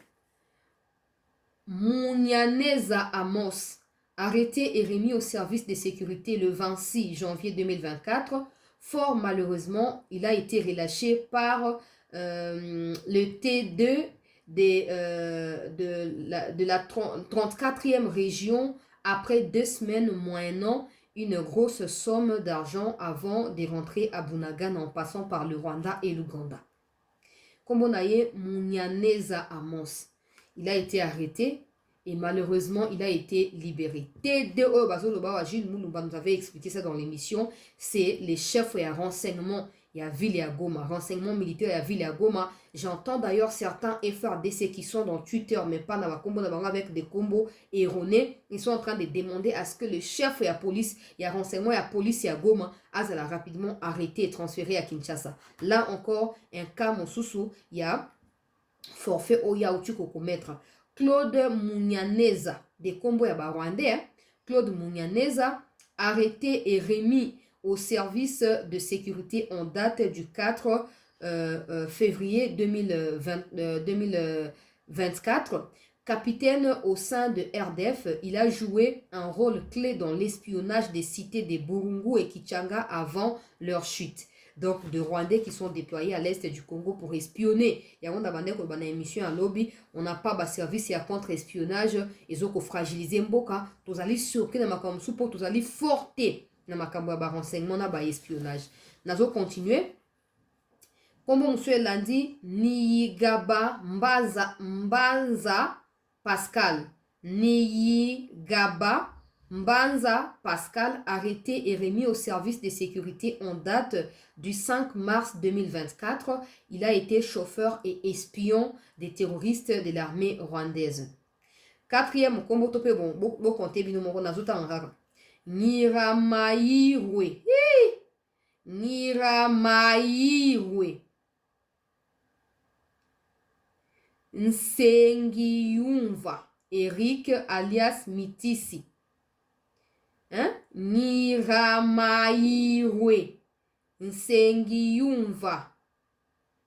S1: Munyaneza Amos, arrêté et remis au service de sécurité le 26 janvier 2024. Fort malheureusement, il a été relâché par le T2 de la 34e région après 2 semaines moyennant une grosse somme d'argent avant de rentrer à Bunagana en passant par le Rwanda et l'Ouganda. Kombonaye Munyaneza Amos, il a été arrêté et malheureusement, il a été libéré. T2, nous avait expliqué ça dans l'émission, c'est les chefs et renseignements. Il y a ville et à Goma, renseignement militaire et à ville et à Goma. J'entends d'ailleurs certains FRDC qui sont dans Twitter, mais pas dans la combo avec des combos erronés. Ils sont en train de demander à ce que le chef et la police, il y a renseignement et la police et à Goma, a rapidement arrêté et transféré à Kinshasa. Là encore, un cas, mon sous, il y a forfait Oya Otuko commettre. Claude Munyaneza, des combos à Rwandais, Claude Munyaneza, arrêté et remis au service de sécurité en date du 4 février 2024. Capitaine au sein de RDF, il a joué un rôle clé dans l'espionnage des cités de Burungu et Kichanga avant leur chute. Donc, de Rwandais qui sont déployés à l'est du Congo pour espionner. Il y a une émission à lobby, on n'a pas de service à contre-espionnage, ils ont fragilisé Mboka, tous allez surquer dans ma kamsu pour tous allez forter dans ma kambo à renseignement, dans ma espionnage. Nous allons continuer. Comme monsieur l'a dit, Niyigaba Mbanza Pascal. Niyigaba Mbanza Pascal, arrêté et remis au service de sécurité en date du 5 mars 2024. Il a été chauffeur et espion des terroristes de l'armée rwandaise. 4e, comme vous pouvez bon compter, Niramairwe. Niramairwe. Nsengiyumva Eric alias Mitisi. Niramairwe Nsengiyumva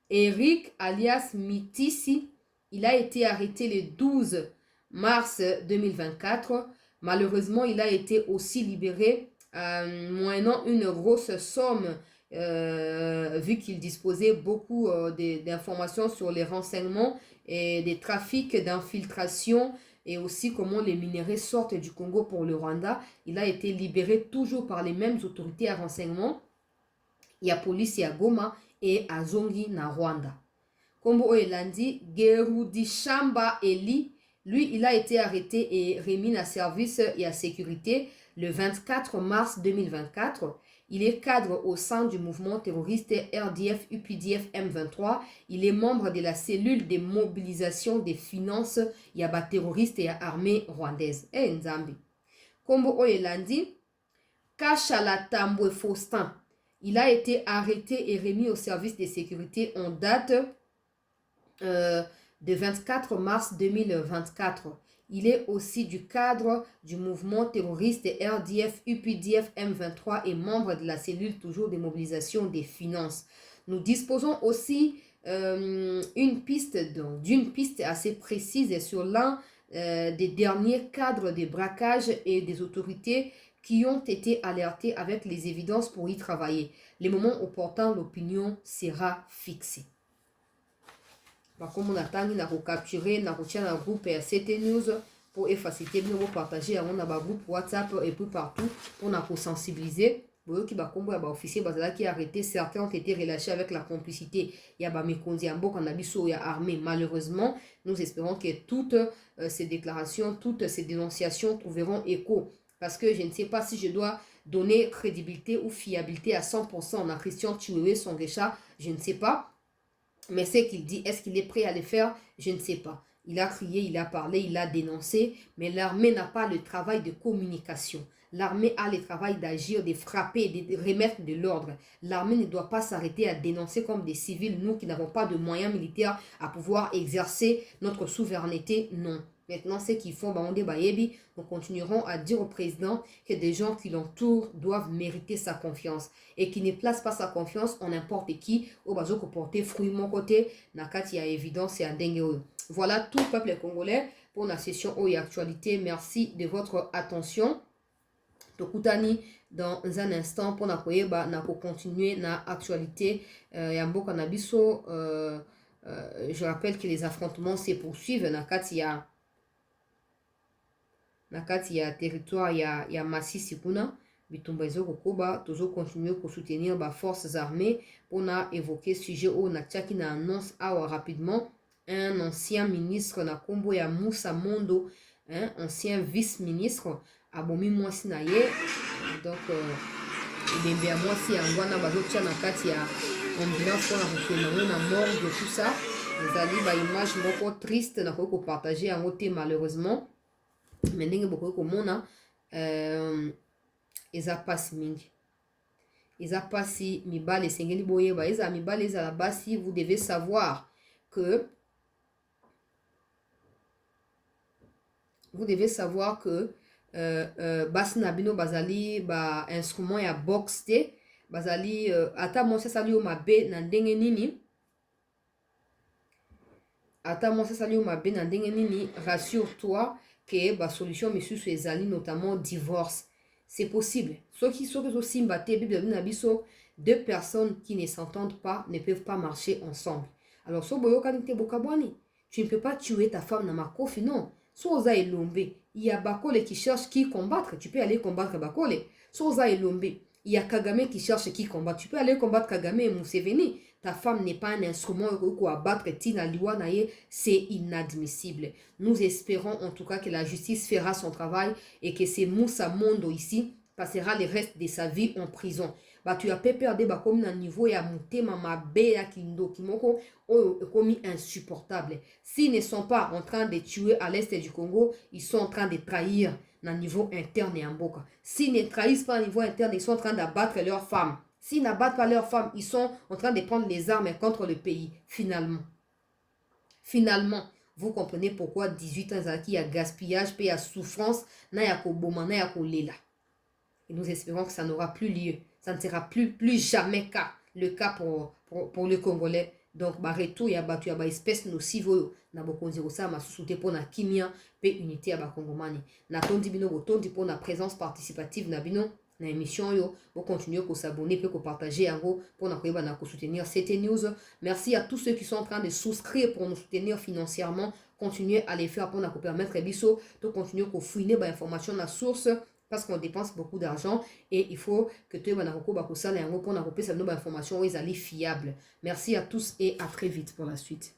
S1: Eric alias Mitisi, il a été arrêté le 12 mars 2024. Malheureusement, il a été aussi libéré moyennant une grosse somme vu qu'il disposait beaucoup d'informations sur les renseignements et des trafics d'infiltration et aussi comment les minéraux sortent du Congo pour le Rwanda. Il a été libéré toujours par les mêmes autorités à renseignement. Il y a police à Goma et à Zongi na Rwanda. Kombo Elandi, Gerudishamba Eli, lui, il a été arrêté et remis à service et à sécurité le 24 mars 2024. Il est cadre au sein du mouvement terroriste RDF UPDF M23. Il est membre de la cellule de mobilisation des finances Yaba terroristes et armée rwandaise. Nzambi. Kombo Oyelandi, Kashala Tambwe Faustin. Il a été arrêté et remis au service de sécurité en date de 24 mars 2024. Il est aussi du cadre du mouvement terroriste RDF, UPDF, M23 et membre de la cellule toujours de mobilisation des finances. Nous disposons aussi d'une piste assez précise sur l'un des derniers cadres de braquage et des autorités qui ont été alertés avec les évidences pour y travailler. Les moments opportuns, l'opinion sera fixée. Par contre, on attend de capturer, on un groupe CT News pour faciliter, de partager on a un groupe WhatsApp et puis partout pour sensibiliser. Qui va officier qui a arrêté, certains ont été relâchés avec la complicité. Il y a Bamekondi Ambo, il y a armé. Malheureusement, nous espérons que toutes ces déclarations, toutes ces dénonciations trouveront écho. Parce que je ne sais pas si je dois donner crédibilité ou fiabilité à 100% à Christian Chiwewe Songesha, je ne sais pas. Mais ce qu'il dit, est-ce qu'il est prêt à le faire? Je ne sais pas. Il a crié, il a parlé, il a dénoncé, mais l'armée n'a pas le travail de communication. L'armée a le travail d'agir, de frapper, de remettre de l'ordre. L'armée ne doit pas s'arrêter à dénoncer comme des civils, nous qui n'avons pas de moyens militaires à pouvoir exercer notre souveraineté. Non. Maintenant, ce qu'ils font, nous continuerons à dire au président que des gens qui l'entourent doivent mériter sa confiance et qui ne placent pas sa confiance en n'importe qui, au bazo ko porter fruit mon côté, nakati ya évidence et à dengue. Voilà tout le peuple congolais pour la session Oyo Actualité. Merci de votre attention. Tokutani dans un instant pour continuer na actualité yambo kanabiso. Je rappelle que les affrontements se poursuivent nakati ya territoire ya Masisi kuna bitumba ezo kokoba tozo continuer ko soutenir ba forces armées pour na évoquer sujet au na tchaki na annonce awa rapidement un ancien ministre na kombo ya Moussa Mondo, ancien vice-ministre abomi mwasi na ye donc il a mwasi yangwana bazotia na kati ya ambulance pour na kokena na morgue tout ça ezali ba image moko triste na ko partager yango te malheureusement. Mais ndenge bokoki komona eza pasi mingi, eza pasi mibale esengeli boyeba eza mibale eza la basi. Vous devez savoir que basi na bino bazali ba instrument ya box te bazali ata mwasi asali yo mabe na ndenge nini, rassure-toi que la solution misusu ezali notamment divorce. C'est possible. Ceux qui sont aussi mbatté Bible nabiso, deux personnes qui ne s'entendent pas ne peuvent pas marcher ensemble. Alors so boyo kanite bokabwani, tu ne peux pas tuer ta femme na makofi non. So oza elombe, il y a Bakole qui cherche qui combattre, tu peux aller combattre Bakole. So oza elombe, il y a Kagame qui cherche qui combattre, tu peux aller combattre Kagame et Museveni. Ta femme n'est pas un instrument pour abattre Tina Liwanaye, c'est inadmissible. Nous espérons en tout cas que la justice fera son travail et que c'est Moussa Mondo ici passera le reste de sa vie en prison. Bah tu as perdu comme un niveau et à monter ma béa kindo kimoko commis insupportable. S'ils ne sont pas en train de tuer à l'est du Congo, ils sont en train de trahir au niveau interne et en boca. S'ils ne trahissent pas au niveau interne, ils sont en train d'abattre leurs femmes. S'ils n'abattent pas leurs femmes, ils sont en train de prendre les armes contre le pays. Finalement, vous comprenez pourquoi 18 ans il y a gaspillage, il y a souffrance, il y a lela. Et nous espérons que ça n'aura plus lieu. Ça ne sera plus jamais le cas pour le Congolais. Donc, retour, il y a une espèce nocive. Na bokonzi rosa ma souté pour na kimia pe unité à bakongomani. Na tondi bino botondi pour na présence participative na bino. Na émission yo, vous continuez à s'abonner, à partager en gros pour nous soutenir CT News. Merci à tous ceux qui sont en train de souscrire pour nous soutenir financièrement. Continuez à les faire pour nous permettre de continuer à fouiner des informations à la source parce qu'on dépense beaucoup d'argent et il faut que tu aies des informations fiables. Merci à tous et à très vite pour la suite.